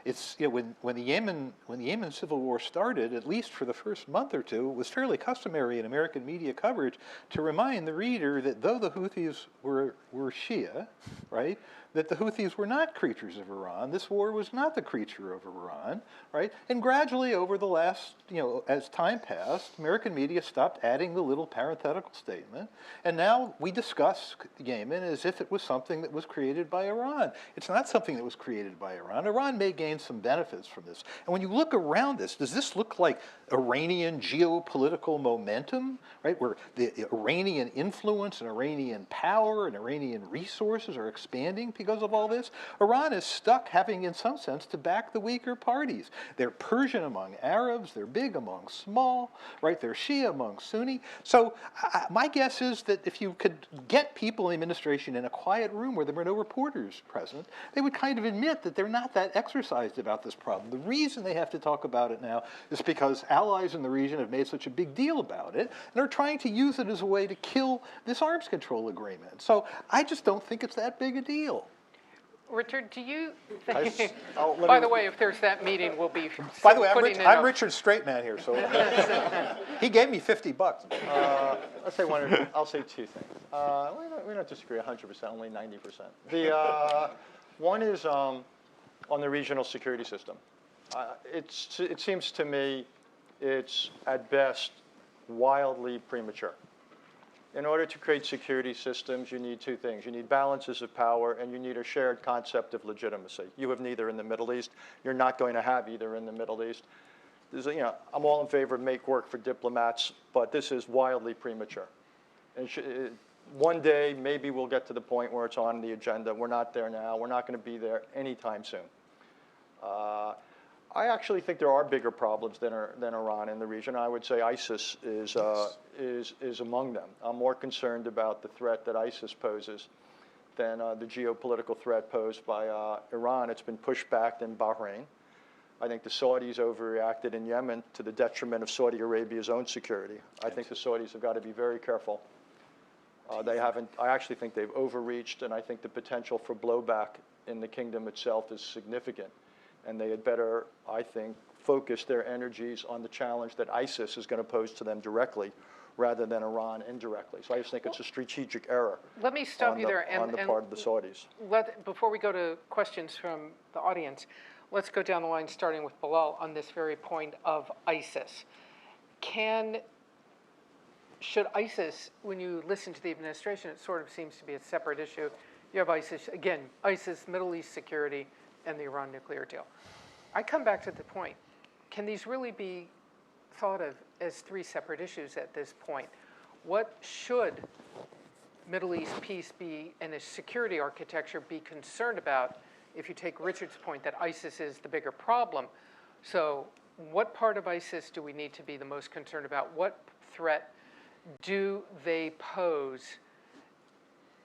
It's, you know, when the Yemen civil war started, at least for the first month or two, it was fairly customary in American media coverage to remind the reader that though the Houthis were Shia, right, that the Houthis were not creatures of Iran. This war was not the creature of Iran, right? And gradually over the last, as time passed, American media stopped adding the little parenthetical statement, and now we discuss Yemen as if it was something that was created by Iran. It's not something that was created by Iran. Iran may gain some benefits from this. And when you look around this, does this look like Iranian geopolitical momentum, right? Where the Iranian influence and Iranian power and Iranian resources are expanding because of all this? Iran is stuck having, in some sense, to back the weaker parties. They're Persian among Arabs, they're big among small, right? They're Shia among Sunni. So my guess is that if you could get people in the administration in a quiet room where there were no reporters present, they would kind of admit that they're not that exercised about this problem. The reason they have to talk about it now is because allies in the region have made such a big deal about it and are trying to use it as a way to kill this arms control agreement. So I just don't think it's that big a deal. Richard, do you think, let by me- the way, if there's that meeting, we'll be By the way, putting I'm Richard Straight Man here, so he gave me $50. I'll say two things. We don't disagree 100%, only 90%. The one is on the regional security system. It seems to me it's at best wildly premature. In order to create security systems, you need two things. You need balances of power, and you need a shared concept of legitimacy. You have neither in the Middle East. You're not going to have either in the Middle East. I'm all in favor of make work for diplomats, but this is wildly premature. And one day, maybe we'll get to the point where it's on the agenda. We're not there now. We're not going to be there anytime soon. I actually think there are bigger problems than Iran in the region. I would say ISIS is among them. I'm more concerned about the threat that ISIS poses than the geopolitical threat posed by Iran. It's been pushed back in Bahrain. I think the Saudis overreacted in Yemen to the detriment of Saudi Arabia's own security. I think the Saudis have got to be very careful. I actually think they've overreached, and I think the potential for blowback in the kingdom itself is significant. And they had better, I think, focus their energies on the challenge that ISIS is going to pose to them directly rather than Iran indirectly. So I just think it's a strategic error. Let me stop you there. On the part of the Saudis. Before we go to questions from the audience, let's go down the line, starting with Bilal, on this very point of ISIS. Can should ISIS, when you listen to the administration, it sort of seems to be a separate issue. You have ISIS, again, ISIS, Middle East security, and the Iran nuclear deal. I come back to the point, can these really be thought of as three separate issues at this point? What should Middle East peace be and a security architecture be concerned about if you take Richard's point that ISIS is the bigger problem? So what part of ISIS do we need to be the most concerned about? What threat do they pose?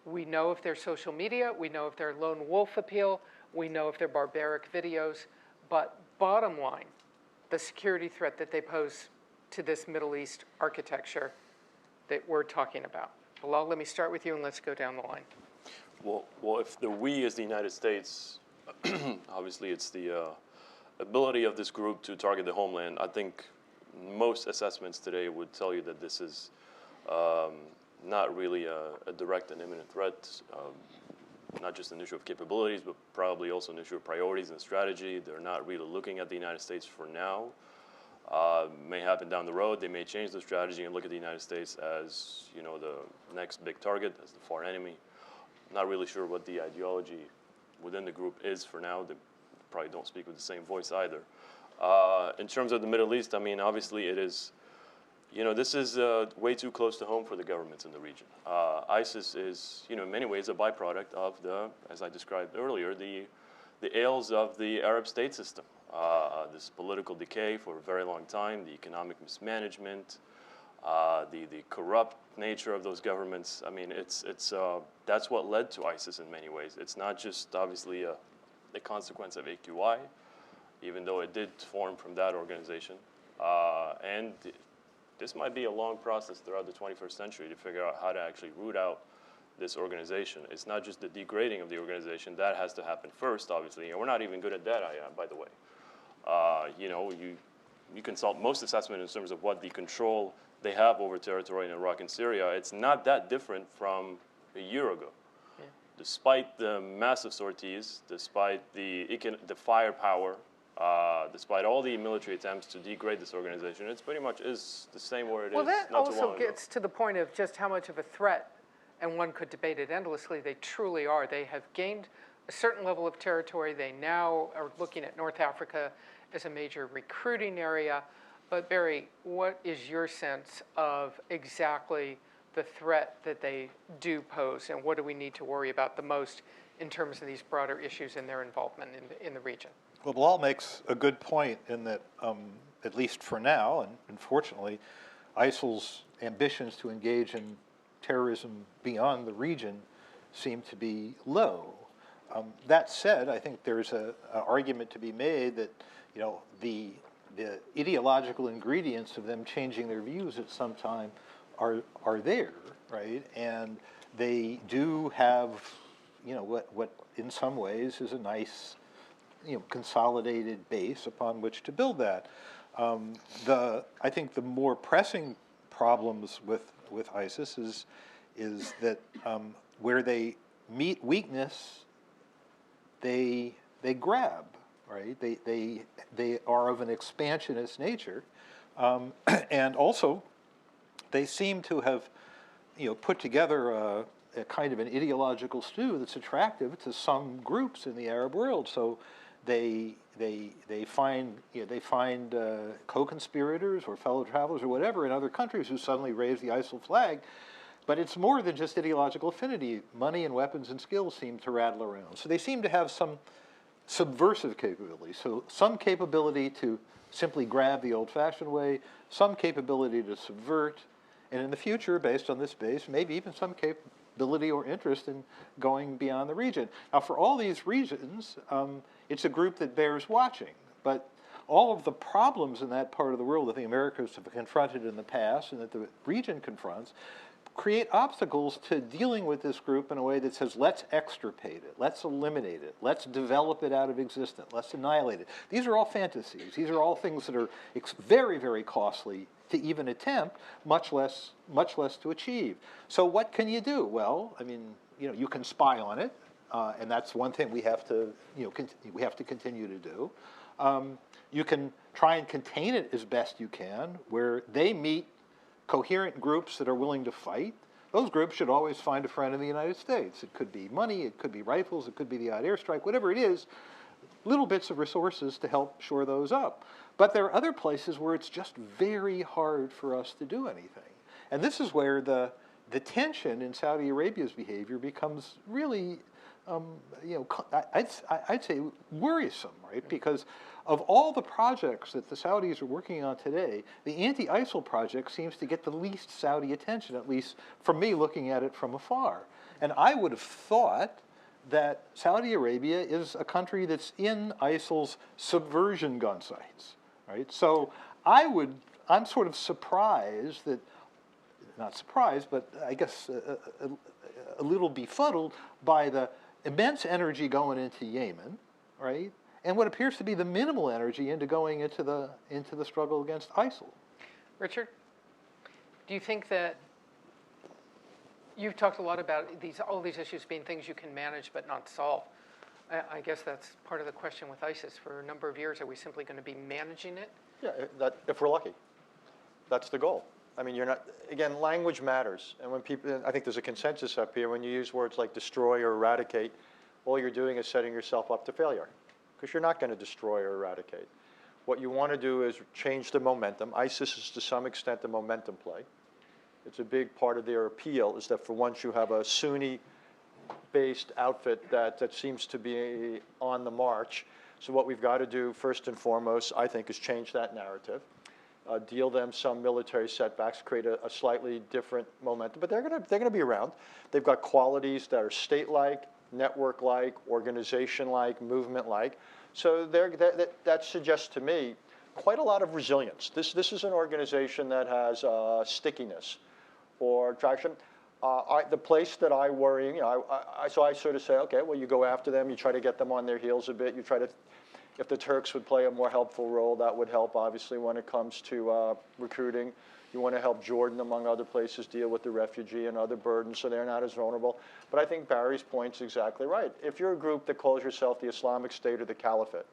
We know if they're social media, we know if they're lone wolf appeal, we know if they're barbaric videos, but bottom line, the security threat that they pose to this Middle East architecture that we're talking about. Bilal, let me start with you and let's go down the line. Well, if the we is the United States, obviously it's the ability of this group to target the homeland. I think most assessments today would tell you that this is not really a direct and imminent threat, not just an issue of capabilities, but probably also an issue of priorities and strategy. They're not really looking at the United States for now. May happen down the road. They may change their strategy and look at the United States as, you know, the next big target, as the far enemy. Not really sure what the ideology within the group is for now. They probably don't speak with the same voice either. In terms of the Middle East, I mean, obviously it is, you know, this is way too close to home for the governments in the region. ISIS is, you know, in many ways a byproduct of the, as I described earlier, the ails of the Arab state system. This political decay for a very long time, the economic mismanagement, the corrupt nature of those governments. I mean, that's what led to ISIS in many ways. It's not just obviously a consequence of AQI, even though it did form from that organization. And this might be a long process throughout the 21st century to figure out how to actually root out this organization. It's not just the degrading of the organization. That has to happen first, obviously. And we're not even good at that, by the way. You know, you consult most assessment in terms of what the control they have over territory in Iraq and Syria. It's not that different from a year ago. Yeah. Despite the massive sorties, despite the firepower, despite all the military attempts to degrade this organization, it's pretty much is the same where it is. Well, that not too long also gets to the point of just how much of a threat, and one could debate it endlessly, they truly are. They have gained a certain level of territory. They now are looking at North Africa as a major recruiting area. But Barry, what is your sense of exactly the threat that they do pose, and what do we need to worry about the most in terms of these broader issues and their involvement in the region? Well, Bilal makes a good point in that, at least for now, and unfortunately, ISIL's ambitions to engage in terrorism beyond the region seem to be low. That said, I think there's an argument to be made that, you know, the ideological ingredients of them changing their views at some time are there, right? And they do have, you know, what in some ways is a nice, you know, consolidated base upon which to build that. I think the more pressing problems with ISIS is that where they meet weakness, they grab, right? They are of an expansionist nature, and also they seem to have, you know, put together a kind of an ideological stew that's attractive to some groups in the Arab world. So they find, you know, co-conspirators or fellow travelers or whatever in other countries who suddenly raise the ISIL flag. But it's more than just ideological affinity. Money and weapons and skills seem to rattle around. So they seem to have some subversive capability. So some capability to simply grab the old-fashioned way, some capability to subvert, and in the future, based on this base, maybe even some capability or interest in going beyond the region. Now, for all these reasons, it's a group that bears watching. But all of the problems in that part of the world that the Americans have confronted in the past and that the region confronts create obstacles to dealing with this group in a way that says, let's extirpate it, let's eliminate it, let's develop it out of existence, let's annihilate it. These are all fantasies. These are all things that are very, very costly to even attempt, much less to achieve. So what can you do? Well, I mean, you know, you can spy on it, and that's one thing we have to, you know, we have to continue to do. You can try and contain it as best you can, where they meet coherent groups that are willing to fight, those groups should always find a friend in the United States. It could be money, it could be rifles, it could be the odd airstrike, whatever it is, little bits of resources to help shore those up. But there are other places where it's just very hard for us to do anything. And this is where the tension in Saudi Arabia's behavior becomes really, I'd say worrisome, right? Because of all the projects that the Saudis are working on today, the anti-ISIL project seems to get the least Saudi attention, at least from me looking at it from afar. And I would have thought that Saudi Arabia is a country that's in ISIL's subversion gun sites, right? So I'm sort of surprised that, not surprised, but I guess a little befuddled by the immense energy going into Yemen, right? And what appears to be the minimal energy into going into the struggle against ISIL. Richard, do you think that you've talked a lot about all these issues being things you can manage but not solve? I guess that's part of the question with ISIS. For a number of years, are we simply going to be managing it? Yeah, if we're lucky. That's the goal. I mean, you're not, again, language matters. And when people, I think there's a consensus up here, when you use words like destroy or eradicate, all you're doing is setting yourself up to failure, because you're not going to destroy or eradicate. What you want to do is change the momentum. ISIS is to some extent a momentum play. It's a big part of their appeal is that for once you have a Sunni-based outfit that seems to be on the march. So what we've got to do first and foremost, I think, is change that narrative. Deal them some military setbacks, create a slightly different momentum, but they're gonna be around. They've got qualities that are state-like, network-like, organization-like, movement-like. So that suggests to me quite a lot of resilience. This is an organization that has stickiness or traction. The place that I worry, so I sort of say, okay, well, you go after them, you try to get them on their heels a bit, you try to. If the Turks would play a more helpful role, that would help, obviously, when it comes to recruiting. You want to help Jordan, among other places, deal with the refugee and other burdens so they're not as vulnerable. But I think Barry's point's exactly right. If you're a group that calls yourself the Islamic State or the Caliphate,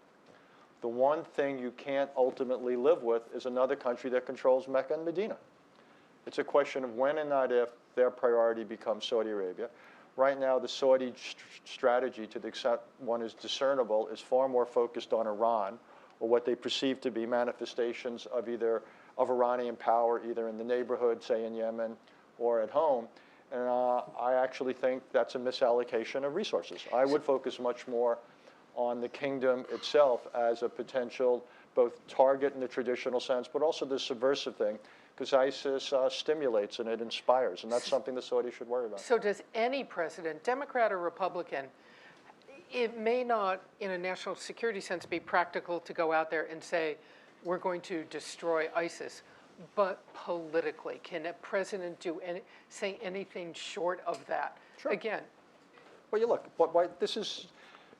the one thing you can't ultimately live with is another country that controls Mecca and Medina. It's a question of when and not if their priority becomes Saudi Arabia. Right now, the Saudi strategy, to the extent one is discernible, is far more focused on Iran, or what they perceive to be manifestations of Iranian power, either in the neighborhood, say in Yemen, or at home. And I actually think that's a misallocation of resources. I would focus much more on the kingdom itself as a potential both target in the traditional sense, but also the subversive thing, because ISIS stimulates and it inspires, and that's something the Saudis should worry about. So does any president, Democrat or Republican, it may not, in a national security sense, be practical to go out there and say, we're going to destroy ISIS, but politically, can a president say anything short of that? Sure. Again. Well, you look,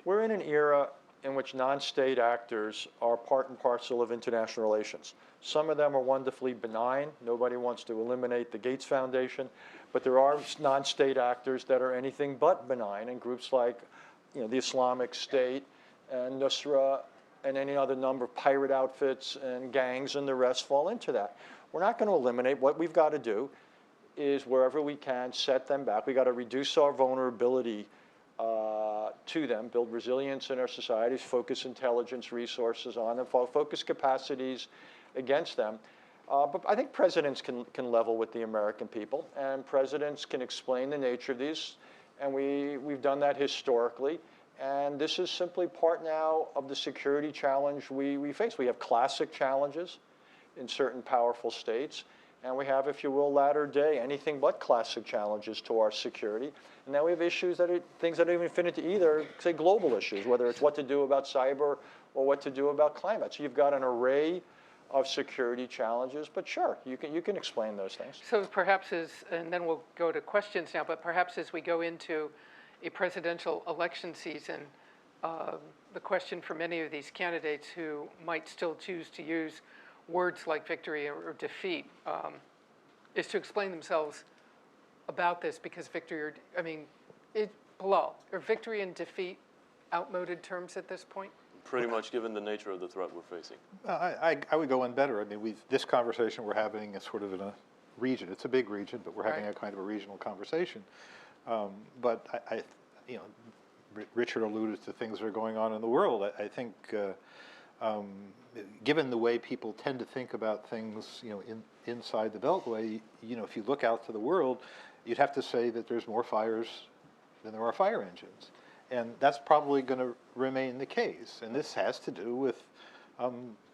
we're in an era in which non-state actors are part and parcel of international relations. Some of them are wonderfully benign. Nobody wants to eliminate the Gates Foundation, but there are non-state actors that are anything but benign, and groups like the Islamic State and Nusra and any other number of pirate outfits and gangs and the rest fall into that. We're not going to eliminate. What we've got to do is wherever we can set them back. We've got to reduce our vulnerability to them, build resilience in our societies, focus intelligence resources on them, focus capacities against them. But I think presidents can level with the American people, and presidents can explain the nature of these, and we've done that historically. And this is simply part now of the security challenge we face. We have classic challenges in certain powerful states, and we have, if you will, latter day, anything but classic challenges to our security. And now we have issues things that don't even fit into either, say, global issues, whether it's what to do about cyber or what to do about climate. So you've got an array of security challenges, but sure, you can explain those things. So perhaps and then we'll go to questions now, but perhaps as we go into a presidential election season, the question for many of these candidates who might still choose to use words like victory or defeat is to explain themselves about this, because victory, are victory and defeat outmoded terms at this point? Pretty much, given the nature of the threat we're facing. I would go one better. I mean, this conversation we're having is sort of in a region. It's a big region, but we're having Right. a kind of a regional conversation. But you know, Richard alluded to things that are going on in the world. I think, given the way people tend to think about things, you know, inside the Beltway, you know, if you look out to the world, you'd have to say that there's more fires than there are fire engines. And that's probably going to remain the case. And this has to do with,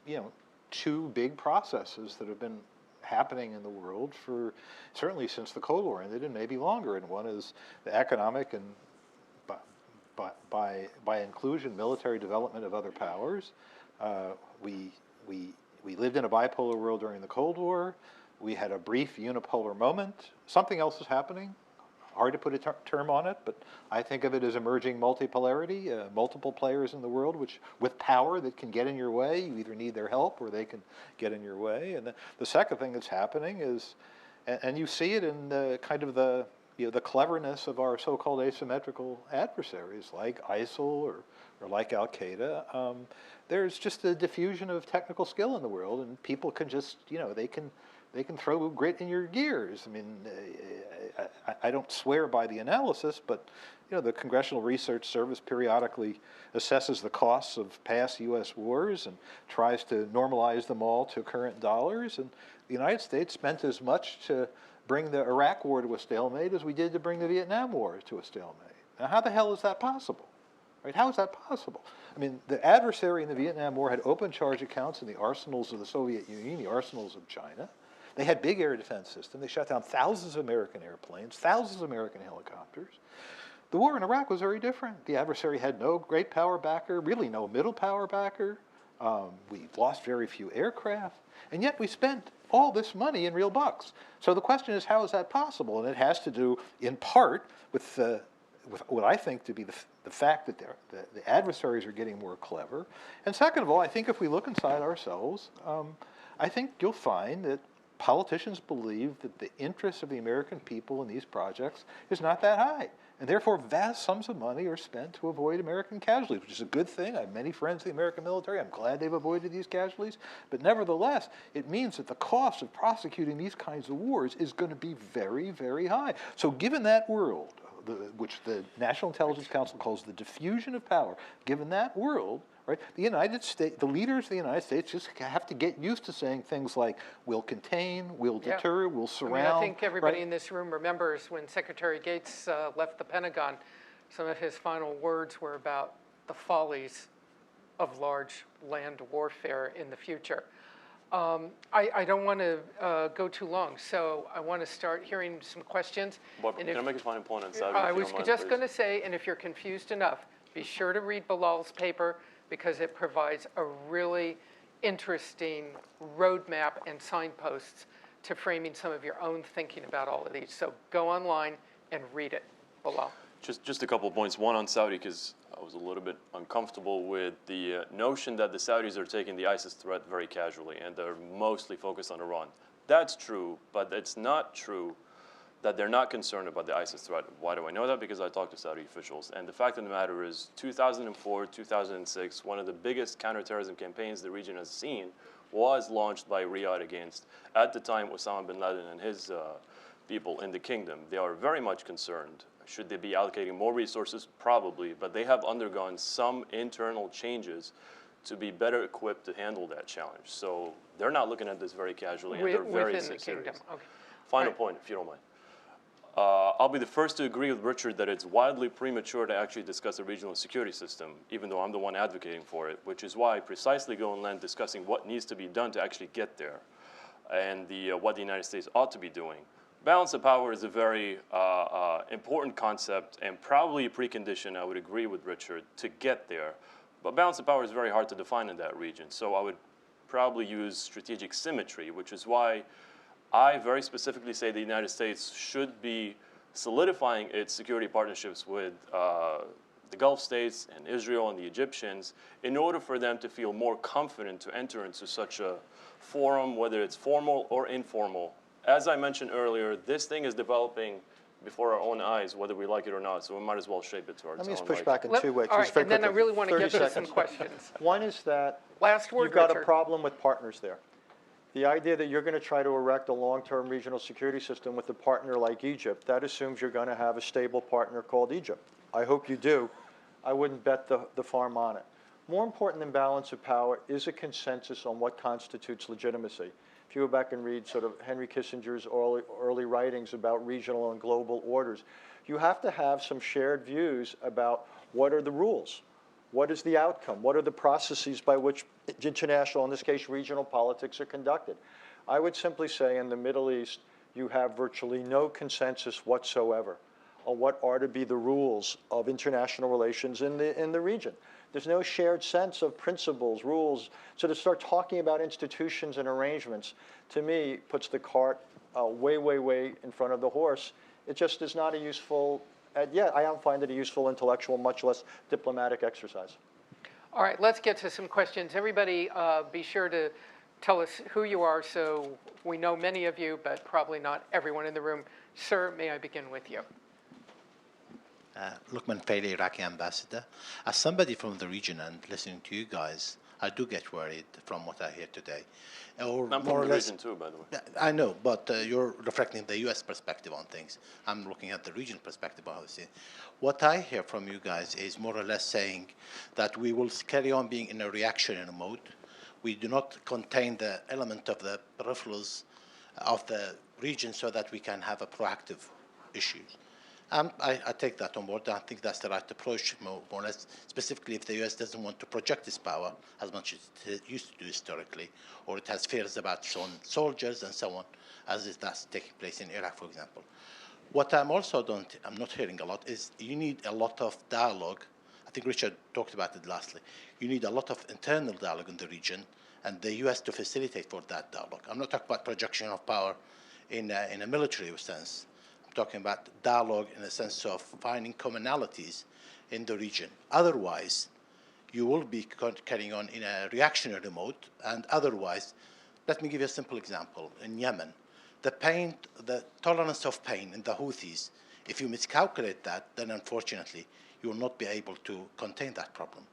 you know, two big processes that have been happening in the world for certainly since the Cold War ended, and maybe longer. And one is the economic and by inclusion, military development of other powers. We lived in a bipolar world during the Cold War. We had a brief unipolar moment. Something else is happening. Hard to put a term on it, but I think of it as emerging multipolarity, multiple players in the world with power that can get in your way. You either need their help or they can get in your way. And the second thing that's happening is, and you see it in the kind of the, you know, the cleverness of our so-called asymmetrical adversaries like ISIL or like Al-Qaeda. There's just a diffusion of technical skill in the world, and people can just, you know, they can throw grit in your gears. I mean, I don't swear by the analysis, but you know, the Congressional Research Service periodically assesses the costs of past U.S. wars and tries to normalize them all to current dollars. And the United States spent as much to bring the Iraq War to a stalemate as we did to bring the Vietnam War to a stalemate. Now, how the hell is that possible? Right? How is that possible? I mean, the adversary in the Vietnam War had open charge accounts in the arsenals of the Soviet Union, the arsenals of China. They had big air defense system. They shot down thousands of American airplanes, thousands of American helicopters. The war in Iraq was very different. The adversary had no great power backer, really no middle power backer. We lost very few aircraft, and yet we spent all this money in real bucks. So the question is, how is that possible? And it has to do, in part, with what I think to be the fact that the adversaries are getting more clever. And second of all, I think if we look inside ourselves, I think you'll find that politicians believe that the interest of the American people in these projects is not that high. And therefore, vast sums of money are spent to avoid American casualties, which is a good thing. I have many friends in the American military. I'm glad they've avoided these casualties. But nevertheless, it means that the cost of prosecuting these kinds of wars is going to be very, very high. So given that world, which the National Intelligence Council calls the diffusion of power, given that world, right, the United States, the leaders of the United States just have to get used to saying things like, we'll contain, we'll deter, we'll surround. I mean, I think everybody right? in this room remembers when Secretary Gates left the Pentagon, some of his final words were about the follies of large land warfare in the future. I don't want to go too long, so I want to start hearing some questions. Barbara, And can I if- make a final point on Saudi? I if you was don't mind, just please? going to say, and if you're confused enough, be sure to read Bilal's paper because it provides a really interesting roadmap and signposts to framing some of your own thinking about all of these. So go online and read it, Bilal. Just a couple of points. One on Saudi, because I was a little bit uncomfortable with the notion that the Saudis are taking the ISIS threat very casually and they're mostly focused on Iran. That's true, but it's not true that they're not concerned about the ISIS threat. Why do I know that? Because I talked to Saudi officials. And the fact of the matter is 2004, 2006, one of the biggest counterterrorism campaigns the region has seen was launched by Riyadh against, at the time, Osama bin Laden and his people in the kingdom. They are very much concerned. Should they be allocating more resources? Probably, but they have undergone some internal changes to be better equipped to handle that challenge. So they're not looking at this very casually, and they're very Within the serious. kingdom. Okay. Final Right. point, if you don't mind. I'll be the first to agree with Richard that it's wildly premature to actually discuss a regional security system, even though I'm the one advocating for it, which is why I precisely go and land discussing what needs to be done to actually get there and what the United States ought to be doing. Balance of power is a very important concept and probably a precondition, I would agree with Richard, to get there. But balance of power is very hard to define in that region. So I would probably use strategic symmetry, which is why I very specifically say the United States should be solidifying its security partnerships with the Gulf states and Israel and the Egyptians in order for them to feel more confident to enter into such a forum, whether it's formal or informal. As I mentioned earlier, this thing is developing before our own eyes, whether we like it or not, so we might as well shape it to our own Let me just liking. push back in two ways. All just right, very and then I quickly. really want to 30 get to some seconds. questions. One is that Last word, you've got Richard. a problem with partners there. The idea that you're going to try to erect a long-term regional security system with a partner like Egypt, that assumes you're going to have a stable partner called Egypt. I hope you do. I wouldn't bet the farm on it. More important than balance of power is a consensus on what constitutes legitimacy. If you go back and read sort of Henry Kissinger's early writings about regional and global orders, you have to have some shared views about what are the rules, what is the outcome, what are the processes by which international, in this case regional politics, are conducted. I would simply say in the Middle East, you have virtually no consensus whatsoever on what are to be the rules of international relations in the region. There's no shared sense of principles, rules. So to start talking about institutions and arrangements, to me, puts the cart way, way, way in front of the horse. It just is not a useful, yet I don't find it a useful intellectual, much less diplomatic exercise. All right, let's get to some questions. Everybody be sure to tell us who you are so we know many of you, but probably not everyone in the room. Sir, may I begin with you? Lukman Pele, Iraqi ambassador. As somebody from the region and listening to you guys, I do get worried from what I hear today. Or I'm more from or the less, region too, by the way. I know, but you're reflecting the U.S. perspective on things. I'm looking at the region perspective, obviously. What I hear from you guys is more or less saying that we will carry on being in a reactionary mode. We do not contain the element of the peripherals of the region so that we can have a proactive issues. I take that on board. I think that's the right approach, more or less, specifically if the U.S. doesn't want to project its power as much as it used to do historically, or it has fears about its own soldiers and so on, as is that's taking place in Iraq, for example. What I'm not hearing a lot is you need a lot of dialogue. I think Richard talked about it lastly. You need a lot of internal dialogue in the region, and the U.S. to facilitate for that dialogue. I'm not talking about projection of power in a military sense. Talking about dialogue in the sense of finding commonalities in the region. Otherwise, you will be carrying on in a reactionary mode, and otherwise, let me give you a simple example. In Yemen, the tolerance of pain in the Houthis, if you miscalculate that, then unfortunately, you will not be able to contain that problem.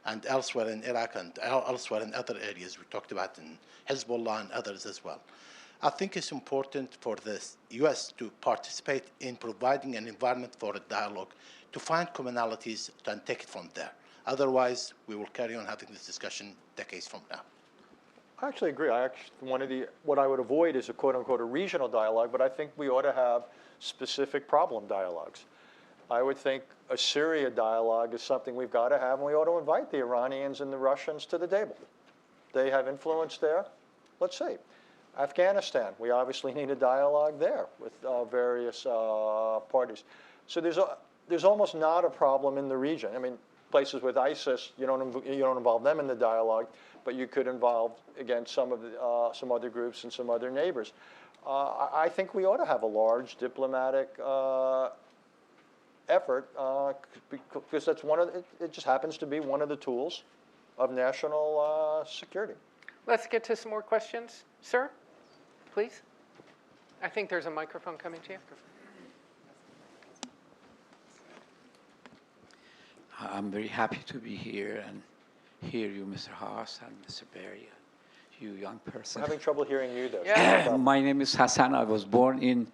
And elsewhere in Iraq and elsewhere in other areas, we talked about in Hezbollah and others as well. I think it's important for the U.S. to participate in providing an environment for a dialogue to find commonalities and take it from there. Otherwise, we will carry on having this discussion decades from now. I actually agree. What I would avoid is a quote-unquote a regional dialogue, but I think we ought to have specific problem dialogues. I would think a Syria dialogue is something we've got to have, and we ought to invite the Iranians and the Russians to the table. They have influence there. Let's see. Afghanistan, we obviously need a dialogue there with various parties. So there's almost not a problem in the region. I mean, places with ISIS, you don't involve them in the dialogue, but you could involve, again, some other groups and some other neighbors. I think we ought to have a large diplomatic effort because that's it just happens to be one of the tools of national security. Let's get to some more questions. Sir, please. I think there's a microphone coming to you. I'm very happy to be here and hear you, Mr. Haas and Mr. Berry, you young person. I'm having trouble hearing you, though. Yeah. My name is Hassan. I was born in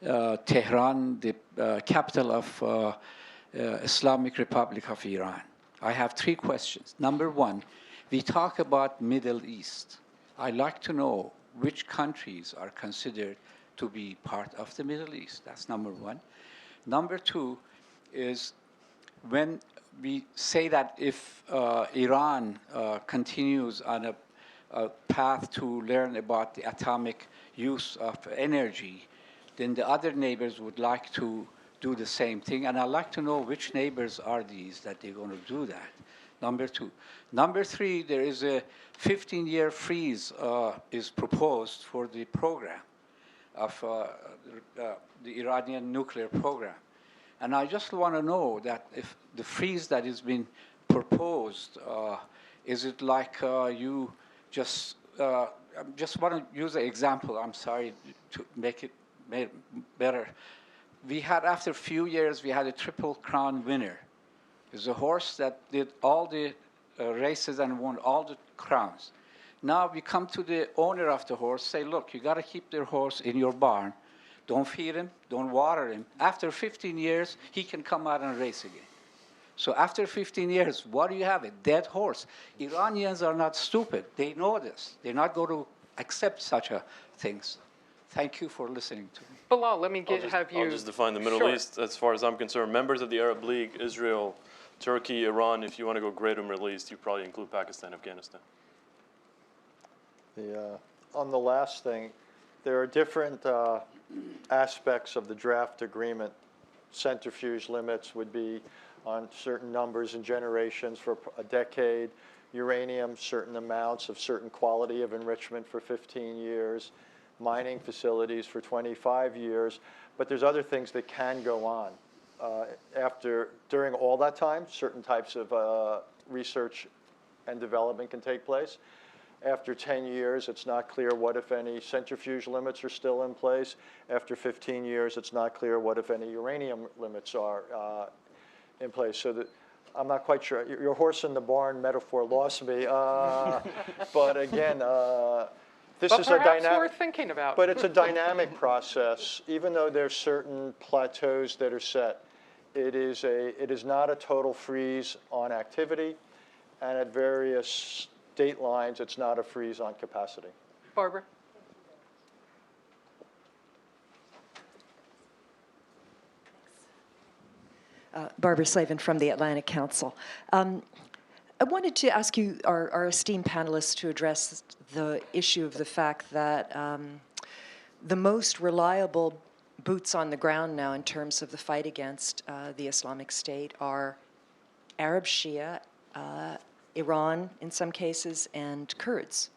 Tehran, the capital of Islamic Republic of Iran. I have 3 questions. Number 1, we talk about Middle East. I'd like to know which countries are considered to be part of the Middle East. That's number 1. Number 2 is when we say that if Iran continues on a path to learn about the atomic use of energy, then the other neighbors would like to do the same thing. And I'd like to know which neighbors are these that they're going to do that. Number 2. Number 3, there is a 15-year freeze is proposed for the program of the Iranian nuclear program. And I just want to know that if the freeze that has been proposed, is it like you just want to use an example, I'm sorry, to make it better. We had, after a few years, we had a Triple Crown winner. It's a horse that did all the races and won all the crowns. Now we come to the owner of the horse, say, look, you got to keep their horse in your barn. Don't feed him, don't water him. After 15 years, he can come out and race again. So after 15 years, what do you have? A dead horse. Iranians are not stupid. They know this. They're not going to accept such a things. Thank you for listening to me. Bilal, let me have you. I'll just define the Middle Sure. East as far as I'm concerned. Members of the Arab League, Israel, Turkey, Iran, if you want to go greater Middle East, you probably include Pakistan, Afghanistan. On the last thing, there are different aspects of the draft agreement. Centrifuge limits would be on certain numbers and generations for a decade. Uranium, certain amounts of certain quality of enrichment for 15 years. Mining facilities for 25 years. But there's other things that can go on. During all that time, certain types of research and development can take place. After 10 years, it's not clear what, if any, centrifuge limits are still in place. After 15 years, it's not clear what, if any, uranium limits are in place. So that I'm not quite sure. Your horse in the barn metaphor lost me. But again, this But is a perhaps dynamic. worth thinking about. But it's a dynamic process. Even though there's certain plateaus that are set, it is not a total freeze on activity, and at various date lines, it's not a freeze on capacity. Barbara? Barbara Slavin from the Atlantic Council. I wanted to ask you, our esteemed panelists, to address the issue of the fact that the most reliable boots on the ground now in terms of the fight against the Islamic State are Arab Shia, Iran in some cases, and Kurds.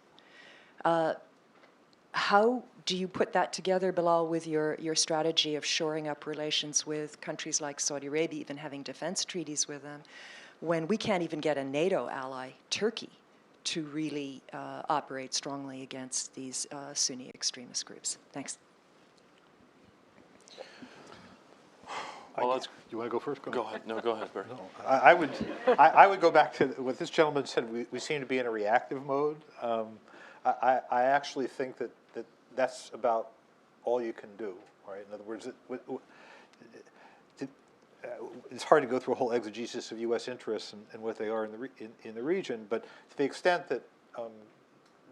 How do you put that together, Bilal, with your strategy of shoring up relations with countries like Saudi Arabia, even having defense treaties with them, when we can't even get a NATO ally, Turkey, to really operate strongly against these Sunni extremist groups? Thanks. Well, You want to go first? go ahead. No, go ahead, Bert. No, I would go back to what this gentleman said. We seem to be in a reactive mode. I actually think that's about all you can do. Right? In other words, it's hard to go through a whole exegesis of U.S. interests and what they are in the region. But to the extent that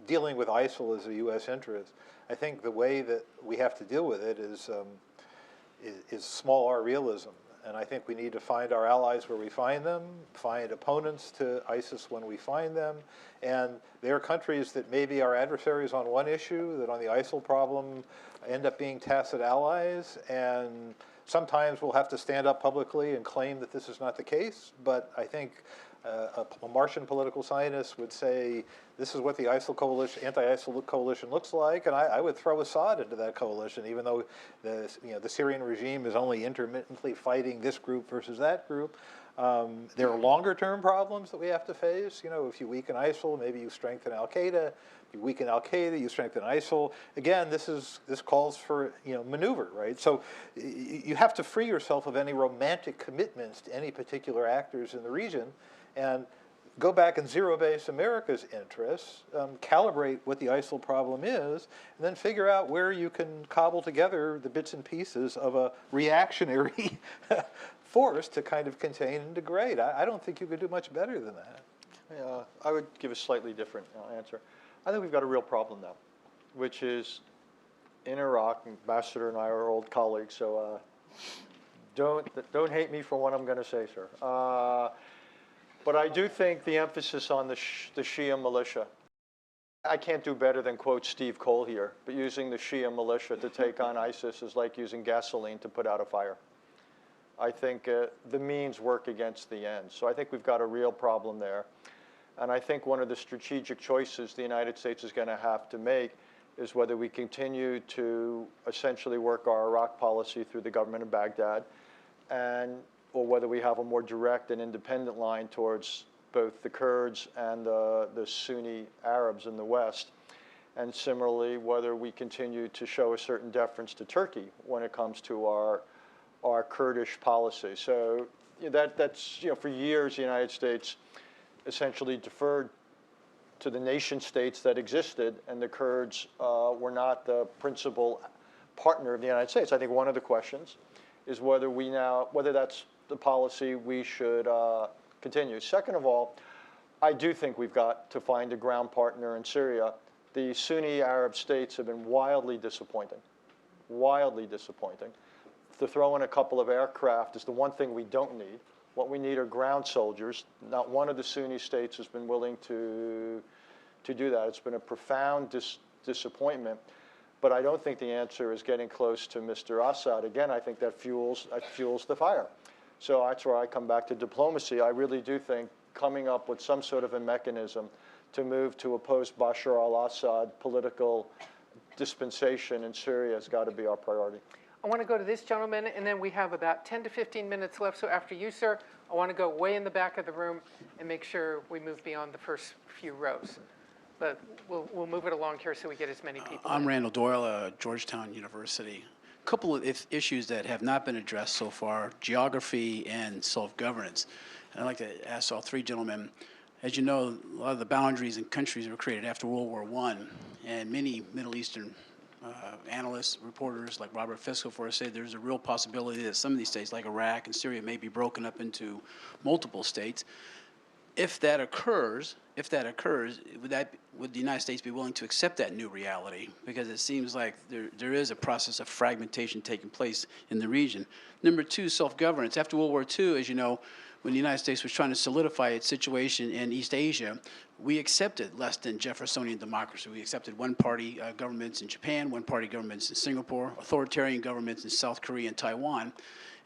dealing with ISIL is a U.S. interest, I think the way that we have to deal with it is small r realism. And I think we need to find our allies where we find them, find opponents to ISIS when we find them. And there are countries that maybe are adversaries on one issue, that on the ISIL problem end up being tacit allies. And sometimes we'll have to stand up publicly and claim that this is not the case. But I think a Martian political scientist would say, this is what the ISIL coalition, anti-ISIL coalition looks like, and I would throw Assad into that coalition, even though the Syrian regime is only intermittently fighting this group versus that group. There are longer-term problems that we have to face. If you weaken ISIL, maybe you strengthen Al-Qaeda. If you weaken Al-Qaeda, you strengthen ISIL. Again, this calls for maneuver, right? So you have to free yourself of any romantic commitments to any particular actors in the region, and go back and zero-base America's interests, calibrate what the ISIL problem is, and then figure out where you can cobble together the bits and pieces of a reactionary force to kind of contain and degrade. I don't think you could do much better than that. Yeah, I would give a slightly different answer. I think we've got a real problem now, which is in Iraq. Ambassador and I are old colleagues, so don't hate me for what I'm going to say, sir. But I do think the emphasis on the Shia militia, I can't do better than quote Steve Cole here, but using the Shia militia to take on ISIS is like using gasoline to put out a fire. I think the means work against the ends. So I think we've got a real problem there. And I think one of the strategic choices the United States is going to have to make is whether we continue to essentially work our Iraq policy through the government of Baghdad, or whether we have a more direct and independent line towards both the Kurds and the Sunni Arabs in the West. And similarly, whether we continue to show a certain deference to Turkey when it comes to our Kurdish policy. So that's for years the United States essentially deferred to the nation states that existed, and the Kurds were not the principal partner of the United States. I think one of the questions is whether that's the policy we should continue. Second of all, I do think we've got to find a ground partner in Syria. The Sunni Arab states have been wildly disappointing, wildly disappointing. To throw in a couple of aircraft is the one thing we don't need. What we need are ground soldiers. Not one of the Sunni states has been willing to do that. It's been a profound disappointment. But I don't think the answer is getting close to Mr. Assad. Again, I think that fuels the fire. So that's where I come back to diplomacy. I really do think coming up with some sort of a mechanism to move to a post-Bashar al-Assad political dispensation in Syria has got to be our priority. I want to go to this gentleman, and then we have about 10 to 15 minutes left. So after you, sir, I want to go way in the back of the room and make sure we move beyond the first few rows. But we'll move it along here so we get as many people. I'm Randall Doyle, Georgetown University. A couple of issues that have not been addressed so far, geography and self-governance. And I'd like to ask all three gentlemen, as you know, a lot of the boundaries and countries were created after World War I, and many Middle Eastern analysts, reporters like Robert Fiskell say there's a real possibility that some of these states, like Iraq and Syria, may be broken up into multiple states. If that occurs, would the United States be willing to accept that new reality? Because it seems like there is a process of fragmentation taking place in the region. Number two, self-governance. After World War II, as you know, when the United States was trying to solidify its situation in East Asia, we accepted less than Jeffersonian democracy. We accepted one-party governments in Japan, one-party governments in Singapore, authoritarian governments in South Korea and Taiwan.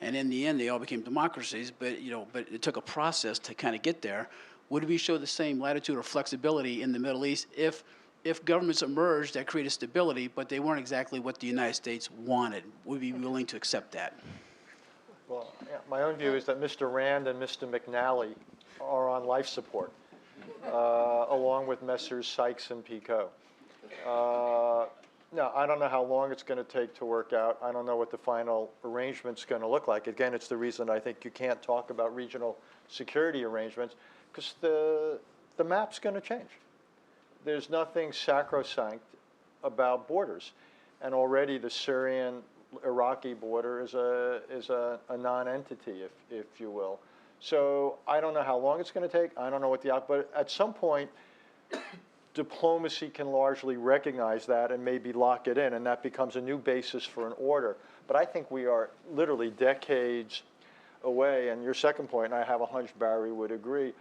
And in the end, they all became democracies, but it took a process to kind of get there. Would we show the same latitude or flexibility in the Middle East if governments emerged that created stability, but they weren't exactly what the United States wanted? Would we be willing to accept that? Well, yeah, my own view is that Mr. Rand and Mr. McNally are on life support, along with Messrs. Sykes and Picot. No, I don't know how long it's going to take to work out. I don't know what the final arrangement's going to look like. Again, it's the reason I think you can't talk about regional security arrangements, because the map's going to change. There's nothing sacrosanct about borders. And already the Syrian-Iraqi border is a non-entity, if you will. So I don't know how long it's going to take. I don't know what but at some point, diplomacy can largely recognize that and maybe lock it in, and that becomes a new basis for an order. But I think we are literally decades away. And your second point, and I have a hunch Barry would agree,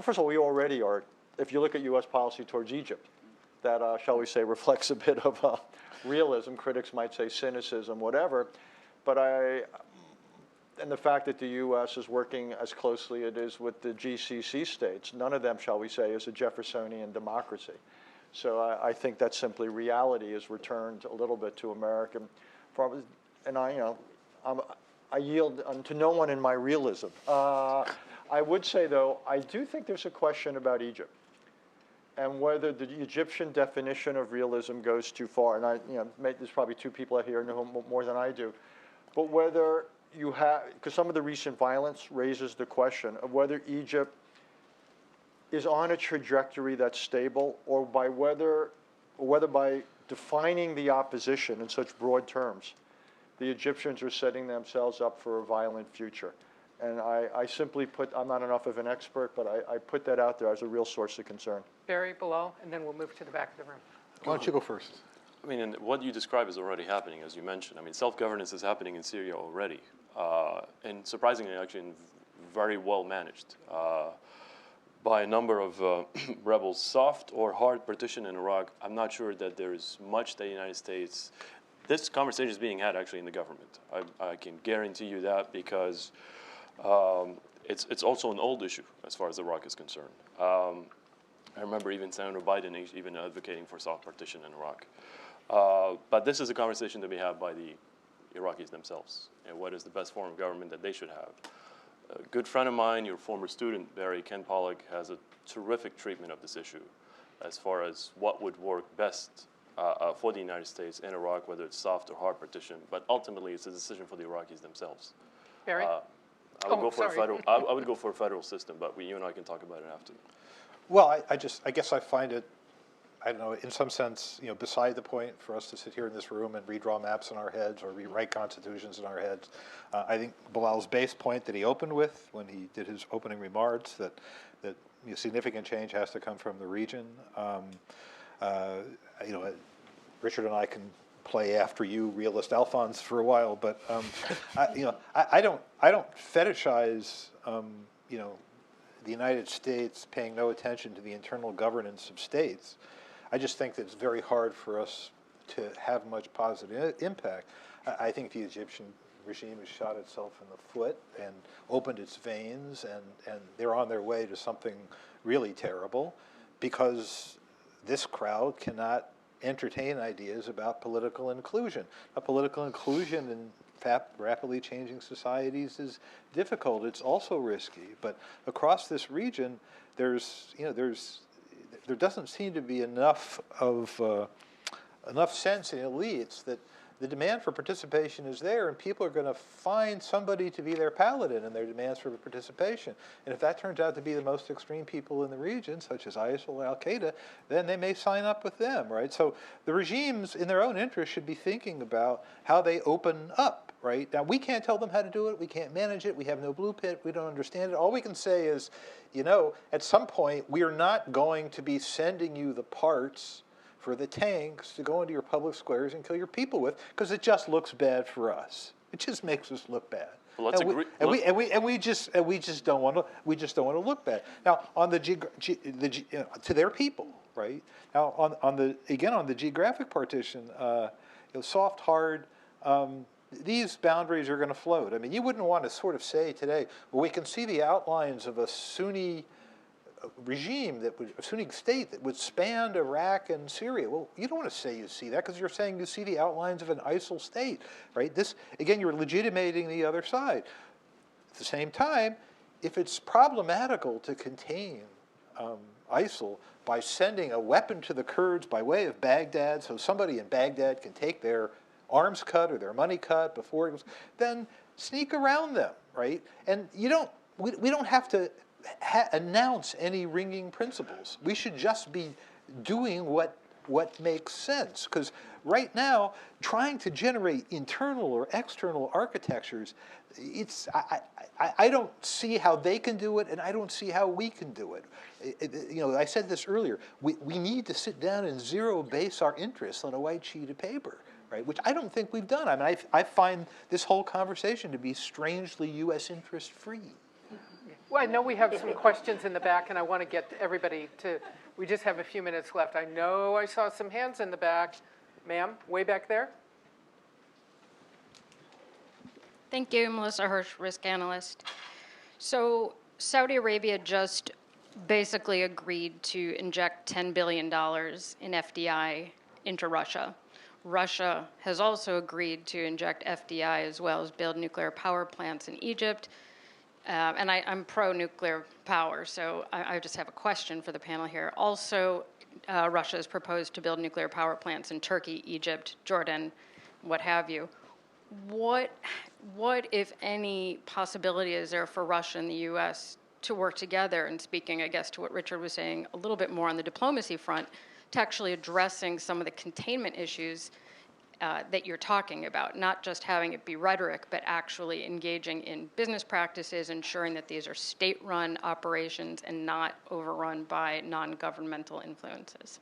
first of all, we already are. If you look at U.S. policy towards Egypt, that, shall we say, reflects a bit of realism. Critics might say cynicism, whatever. But and the fact that the U.S. is working as closely as it is with the GCC states, none of them, shall we say, is a Jeffersonian democracy. So I think that simply reality is returned a little bit to American. And I yield to no one in my realism. I would say, though, I do think there's a question about Egypt and whether the Egyptian definition of realism goes too far. And there's probably two people out here who know more than I do, but whether you have, because some of the recent violence raises the question of whether Egypt is on a trajectory that's stable, or whether by defining the opposition in such broad terms, the Egyptians are setting themselves up for a violent future. And I simply I'm not enough of an expert, but I put that out there as a real source of concern. Barry, Bilal, and then we'll move to the back of the room. Why don't you go first? I mean, and what you describe is already happening, as you mentioned. I mean, self-governance is happening in Syria already, and surprisingly, actually, very well managed by a number of rebels. Soft or hard partition in Iraq, I'm not sure that there is much the United States. This conversation is being had actually in the government. I can guarantee you that, because it's also an old issue as far as Iraq is concerned. I remember even Senator Biden even advocating for soft partition in Iraq. But this is a conversation to be had by the Iraqis themselves, and what is the best form of government that they should have. A good friend of mine, your former student, Barry, Ken Pollack, has a terrific treatment of this issue as far as what would work best for the United States in Iraq, whether it's soft or hard partition. But ultimately, it's a decision for the Iraqis themselves. Barry? I would go for a federal system, but you and I can talk about it after. Well, I guess I find it, I don't know, in some sense, beside the point for us to sit here in this room and redraw maps in our heads or rewrite constitutions in our heads. I think Bilal's base point that he opened with when he did his opening remarks, that significant change has to come from the region. Richard and I can play after you, realist Alphonse, for a while, but I don't fetishize the United States paying no attention to the internal governance of states. I just think that it's very hard for us to have much positive impact. I think the Egyptian regime has shot itself in the foot and opened its veins, and they're on their way to something really terrible because this crowd cannot entertain ideas about political inclusion. Political inclusion in rapidly changing societies is difficult. It's also risky. But across this region, there doesn't seem to be enough sense in elites that the demand for participation is there, and people are going to find somebody to be their paladin in their demands for participation. And if that turns out to be the most extreme people in the region, such as ISIL or Al-Qaeda, then they may sign up with them, right? So the regimes, in their own interest, should be thinking about how they open up, right? Now, we can't tell them how to do it. We can't manage it. We have no blueprint. We don't understand it. All we can say is, at some point, we are not going to be sending you the parts for the tanks to go into your public squares and kill your people with, because it just looks bad for us. It just makes us look bad. Well, let's agree. We just don't want to look bad. Now, on to their people, right? Now, on the geographic partition, soft, hard. These boundaries are going to float. I mean, you wouldn't want to sort of say today, well, we can see the outlines of a Sunni regime a Sunni state that would span Iraq and Syria. Well, you don't want to say you see that because you're saying you see the outlines of an ISIL state, right? This, again, you're legitimating the other side. At the same time, if it's problematical to contain ISIL by sending a weapon to the Kurds by way of Baghdad so somebody in Baghdad can take their arms cut or their money cut before it goes, then sneak around them, right? And we don't have to announce any ringing principles. We should just be doing what makes sense. Because right now, trying to generate internal or external architectures, I don't see how they can do it, and I don't see how we can do it. I said this earlier. We need to sit down and zero base our interests on a white sheet of paper, right? Which I don't think we've done. I mean, I find this whole conversation to be strangely U.S. interest free. Well, I know we have some questions in the back, and I want to get everybody to, we just have a few minutes left. I know I saw some hands in the back. Ma'am, way back there. Thank you, Melissa Hirsch, risk analyst. So Saudi Arabia just basically agreed to inject $10 billion in FDI into Russia. Russia has also agreed to inject FDI as well as build nuclear power plants in Egypt. And I'm pro-nuclear power, so I just have a question for the panel here. Also, Russia has proposed to build nuclear power plants in Turkey, Egypt, Jordan, what have you. What, if any, possibility is there for Russia and the U.S. to work together, and speaking, I guess, to what Richard was saying, a little bit more on the diplomacy front, to actually addressing some of the containment issues that you're talking about, not just having it be rhetoric, but actually engaging in business practices, ensuring that these are state-run operations and not overrun by non-governmental influences?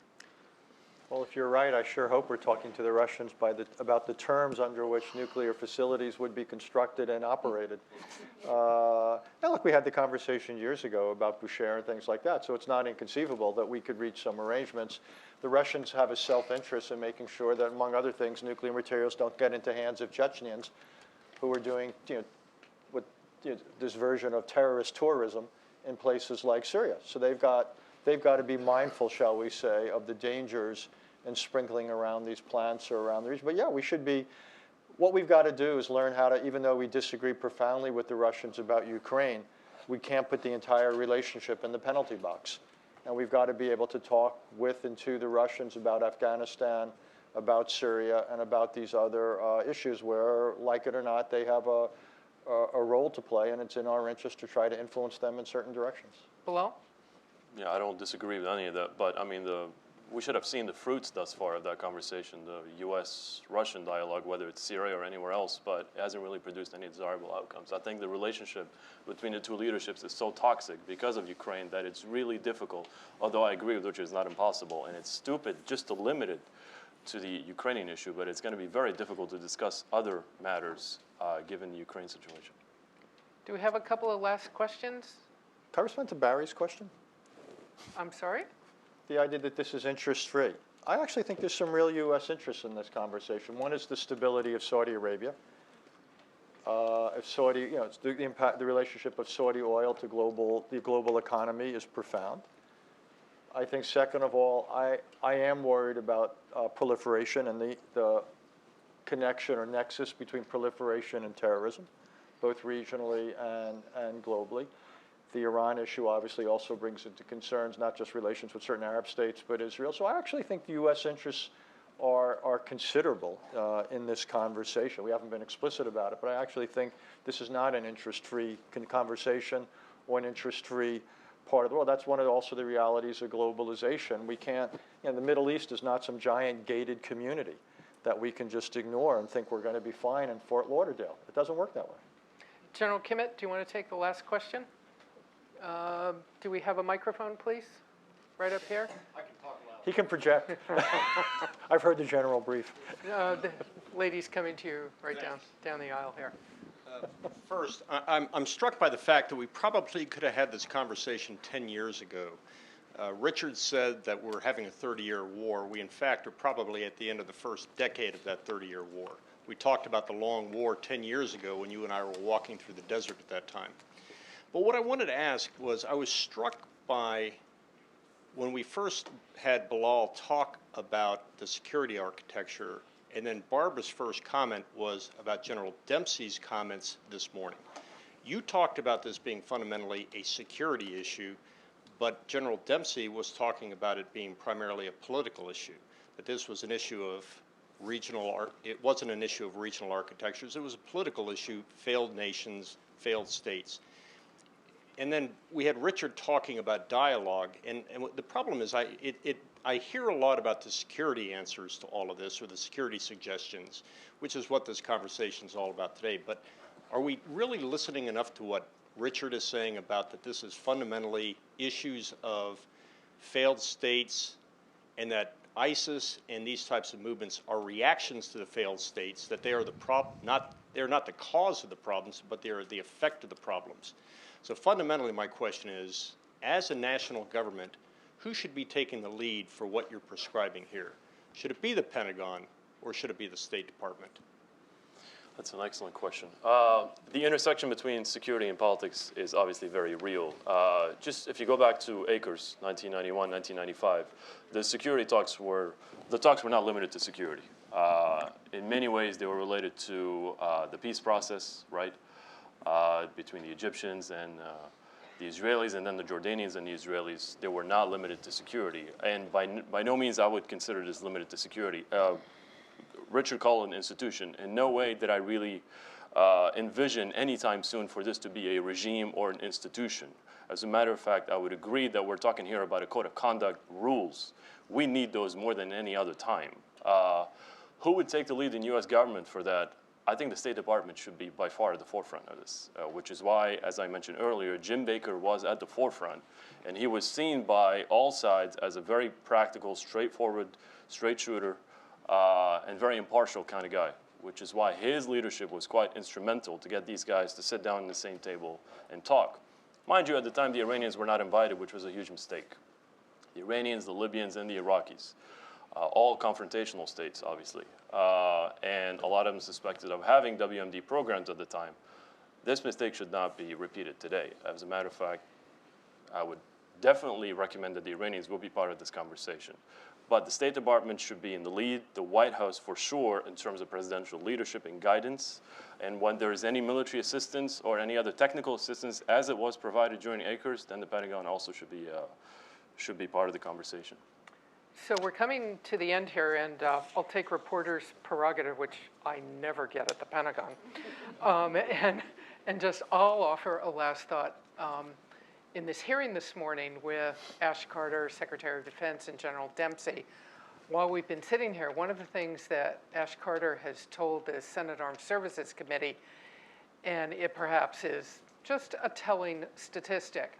Well, if you're right, I sure hope we're talking to the Russians about the terms under which nuclear facilities would be constructed and operated. Now, look, we had the conversation years ago about Boucher and things like that, so it's not inconceivable that we could reach some arrangements. The Russians have a self-interest in making sure that, among other things, nuclear materials don't get into hands of Chechens who are doing this version of terrorist tourism in places like Syria. So they've got to be mindful, shall we say, of the dangers in sprinkling around these plants or around the region. But yeah, we should be, what we've got to do is learn how to, even though we disagree profoundly with the Russians about Ukraine, we can't put the entire relationship in the penalty box. And we've got to be able to talk with and to the Russians about Afghanistan, about Syria, and about these other issues where, like it or not, they have a role to play, and it's in our interest to try to influence them in certain directions. Bilal? Yeah, I don't disagree with any of that, but I mean, we should have seen the fruits thus far of that conversation, the U.S.-Russian dialogue, whether it's Syria or anywhere else, but it hasn't really produced any desirable outcomes. I think the relationship between the two leaderships is so toxic because of Ukraine that it's really difficult, although I agree with Richard, it's not impossible, and it's stupid just to limit it to the Ukrainian issue, but it's going to be very difficult to discuss other matters given the Ukraine situation. Do we have a couple of last questions? Can I respond to Barry's question? I'm sorry? The idea that this is interest-free. I actually think there's some real U.S. interest in this conversation. One is the stability of Saudi Arabia. If Saudi, you know, it's the impact, the relationship of Saudi oil to the global economy is profound. I think second of all, I am worried about proliferation and the connection or nexus between proliferation and terrorism, both regionally and globally. The Iran issue obviously also brings into concerns not just relations with certain Arab states, but Israel. So I actually think the U.S. interests are considerable in this conversation. We haven't been explicit about it, but I actually think this is not an interest-free conversation or an interest-free part of the world. That's one of also the realities of globalization. We can't, you know, the Middle East is not some giant gated community that we can just ignore and think we're going to be fine in Fort Lauderdale. It doesn't work that way. General Kimmett, do you want to take the last question? Do we have a microphone, please? Right up here. I can talk loud. He can project. I've heard the general brief. The lady's coming to you right down the aisle here. First, I'm struck by the fact that we probably could have had this conversation 10 years ago. Richard said that we're having a 30-year war. We, in fact, are probably at the end of the first decade of that 30-year war. We talked about the long war 10 years ago when you and I were walking through the desert at that time. But what I wanted to ask was, I was struck by when we first had Bilal talk about the security architecture, and then Barbara's first comment was about General Dempsey's comments this morning. You talked about this being fundamentally a security issue, but General Dempsey was talking about it being primarily a political issue, that this was an issue of it wasn't an issue of regional architectures, it was a political issue, failed nations, failed states. And then we had Richard talking about dialogue, and the problem is I hear a lot about the security answers to all of this, or the security suggestions, which is what this conversation is all about today. But are we really listening enough to what Richard is saying about that this is fundamentally issues of failed states, and that ISIS and these types of movements are reactions to the failed states, that they are they're not the cause of the problems, but they are the effect of the problems. So fundamentally, my question is, as a national government, who should be taking the lead for what you're prescribing here? Should it be the Pentagon, or should it be the State Department? That's an excellent question. The intersection between security and politics is obviously very real. Just if you go back to Acres, 1991, 1995, the security talks were not limited to security. In many ways, they were related to the peace process, right? Between the Egyptians and the Israelis, and then the Jordanians and the Israelis. They were not limited to security, and by no means I would consider this limited to security. Richard called it an institution. In no way did I really envision anytime soon for this to be a regime or an institution. As a matter of fact, I would agree that we're talking here about a code of conduct rules. We need those more than any other time. Who would take the lead in U.S. government for that? I think the State Department should be by far at the forefront of this, which is why, as I mentioned earlier, Jim Baker was at the forefront, and he was seen by all sides as a very practical, straightforward, straight shooter, and very impartial kind of guy, which is why his leadership was quite instrumental to get these guys to sit down at the same table and talk. Mind you, at the time, the Iranians were not invited, which was a huge mistake. The Iranians, the Libyans, and the Iraqis, all confrontational states, obviously. And a lot of them suspected of having WMD programs at the time. This mistake should not be repeated today. As a matter of fact, I would definitely recommend that the Iranians will be part of this conversation. But the State Department should be in the lead, the White House for sure, in terms of presidential leadership and guidance. And when there is any military assistance or any other technical assistance, as it was provided during Acres, then the Pentagon also should be part of the conversation. So we're coming to the end here, and I'll take reporter's prerogative, which I never get at the Pentagon, and just I'll offer a last thought. in this hearing this morning with Ash Carter, Secretary of Defense, and General Dempsey, while we've been sitting here, one of the things that Ash Carter has told the Senate Armed Services Committee, and it perhaps is just a telling statistic,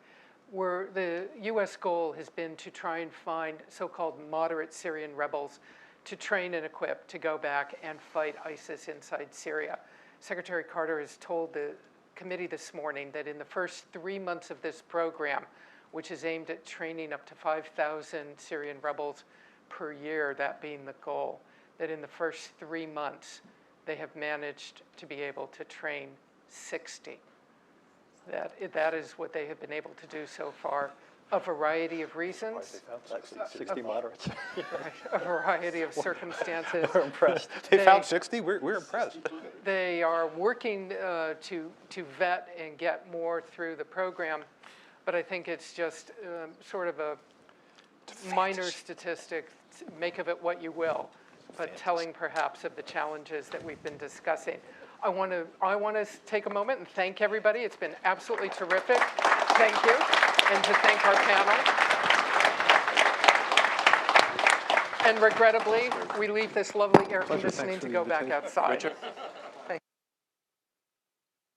where the U.S. goal has been to try and find so-called moderate Syrian rebels to train and equip to go back and fight ISIS inside Syria. Secretary Carter has told the committee this morning that in the first 3 months of this program, which is aimed at training up to 5,000 Syrian rebels per year, that being the goal, that in the first 3 months, they have managed to be able to train 60. That is what they have been able to do so far. A variety of reasons, 60 moderates. a variety of circumstances. We're impressed. They found 60? We're impressed. They are working to vet and get more through the program, but I think it's just sort of a minor statistic. Make of it what you will, but telling perhaps of the challenges that we've been discussing. I want to take a moment and thank everybody. It's been absolutely terrific. Thank you. And to thank our panel. And regrettably, we leave this lovely air conditioning to go back outside.